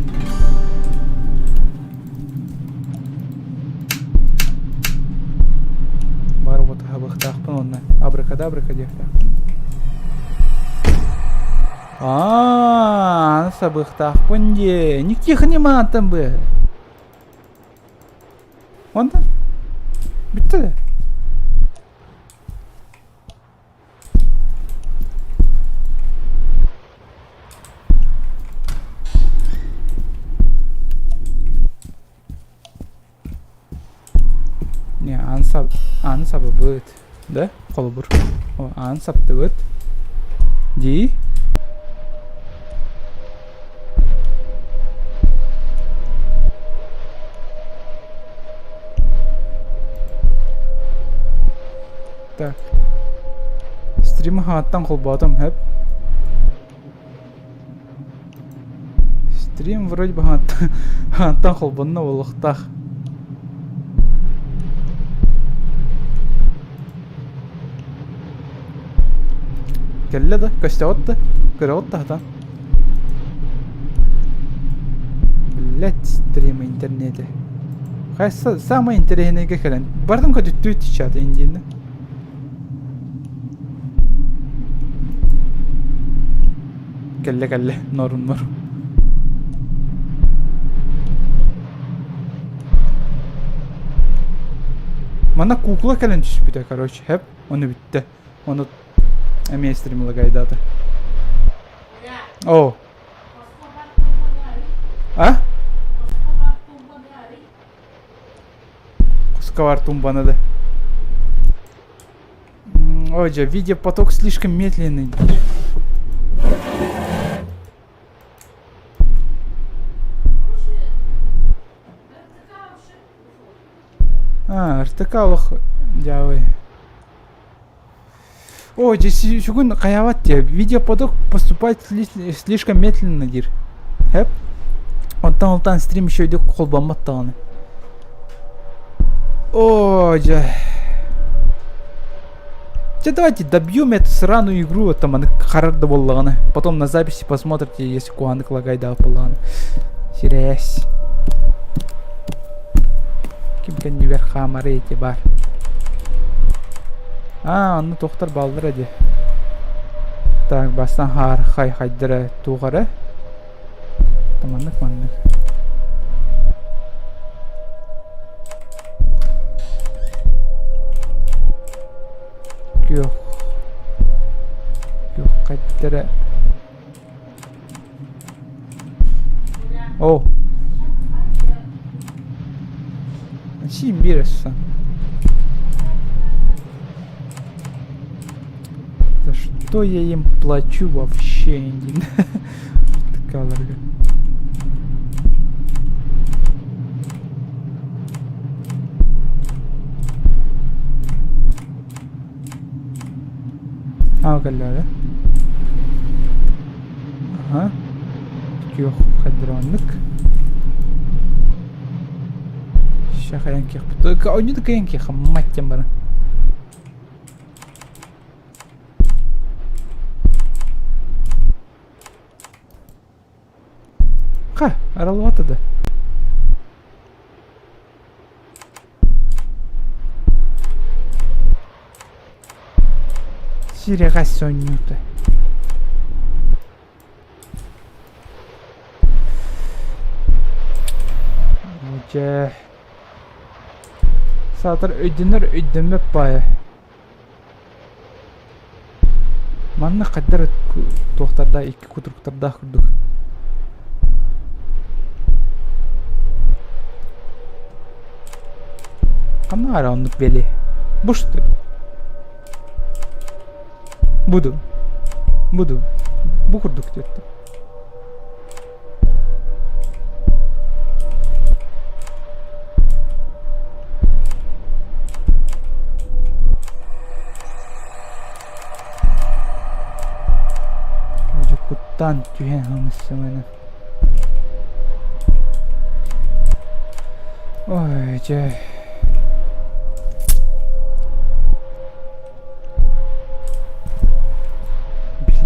Бар вот хабық тақпын онна. Абракадабрака дек тақпын. Сабық тақпын де. Никтех нема антым бы. Онда? Бітті де? Ансабы бөт. Да? Қолы бұр. Ансапты бөт. Ди? Так. Стримі ғаттан қол батым әп. Стрим вроде бы ғаттан қол бұнна олықтақ. Кәлі да, көстеотты, көріотты ғатан. Блять, стримі интернеті. Қайсы самый интернетіге кәлін. Бардым көдітті өтті чаты индейді. Кәлі, норм. Мана кукла кәлін түсіп біті, короче, әп, оны бітті. Оны әме стримілі қайдады. О! Құсқавар тумбаны да. Ой, жа, видеопоток слишком медленный. РТК-лық дявы. О, здесь шугун каяват тебе. Видеопоток поступает слишком медленно, дир. Хэп? Онтан стрим еще идет қолбамат тағаны. О, жа. Давайте добьем эту сраную игру, там она харарда боллағаны. Потом на записи посмотрите, если куанық лагайда боллағаны. Серьез. Кимкен невер хамары ете бар. Оны тоқтар балдыр әде. Так, бастан хайдыры туғары. Тамандық. Yok, қайдыры. О! Сим бересің. За что я им плачу вообще? Kallarga. Kallarga. Aha. Yok kadranlık. Şaka yankı yaptı. Oyunu da yankı yaptım bana. Ha, aralığı da. Sirega sognuta. Oce. Satır ödünme payı. Manna kadar tohtarda iki kuturuktarda kurduk. Kanı aranlık beli. Boştur. Budu. Bu kurduk diyordu. Çocuk kuttan tüyen hamısı bana. Oy cay.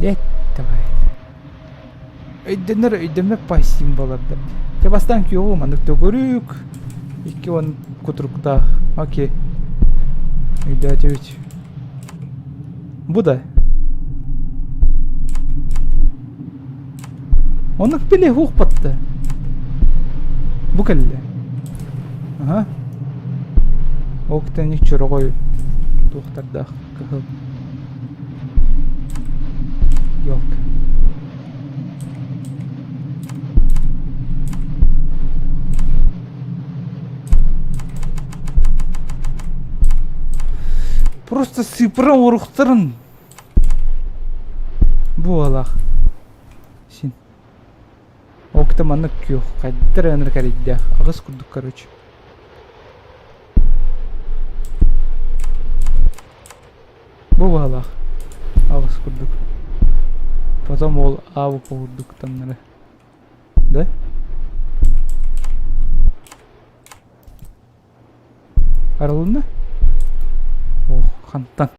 Bilet давай. Ödeme paysim balardı. Ya bastan ki yoğum anık da görük. İki on kuturukta. Okey. Ödeyeceğiz. Bu da. Onluk bile huk battı. Bu kelle. Aha. Oktan hiç çoroğu. Doktorda kıhıl. Yok. Просто сыпырам урухтарын. Bu Allah. Син. Октам анык yok. Кайдыр аныр каридя. Агыс курдук, короче. Bu Allah. Агыс курдук. Потом ол аву повурдук таннары. Да? Аралында? Ох, хантан.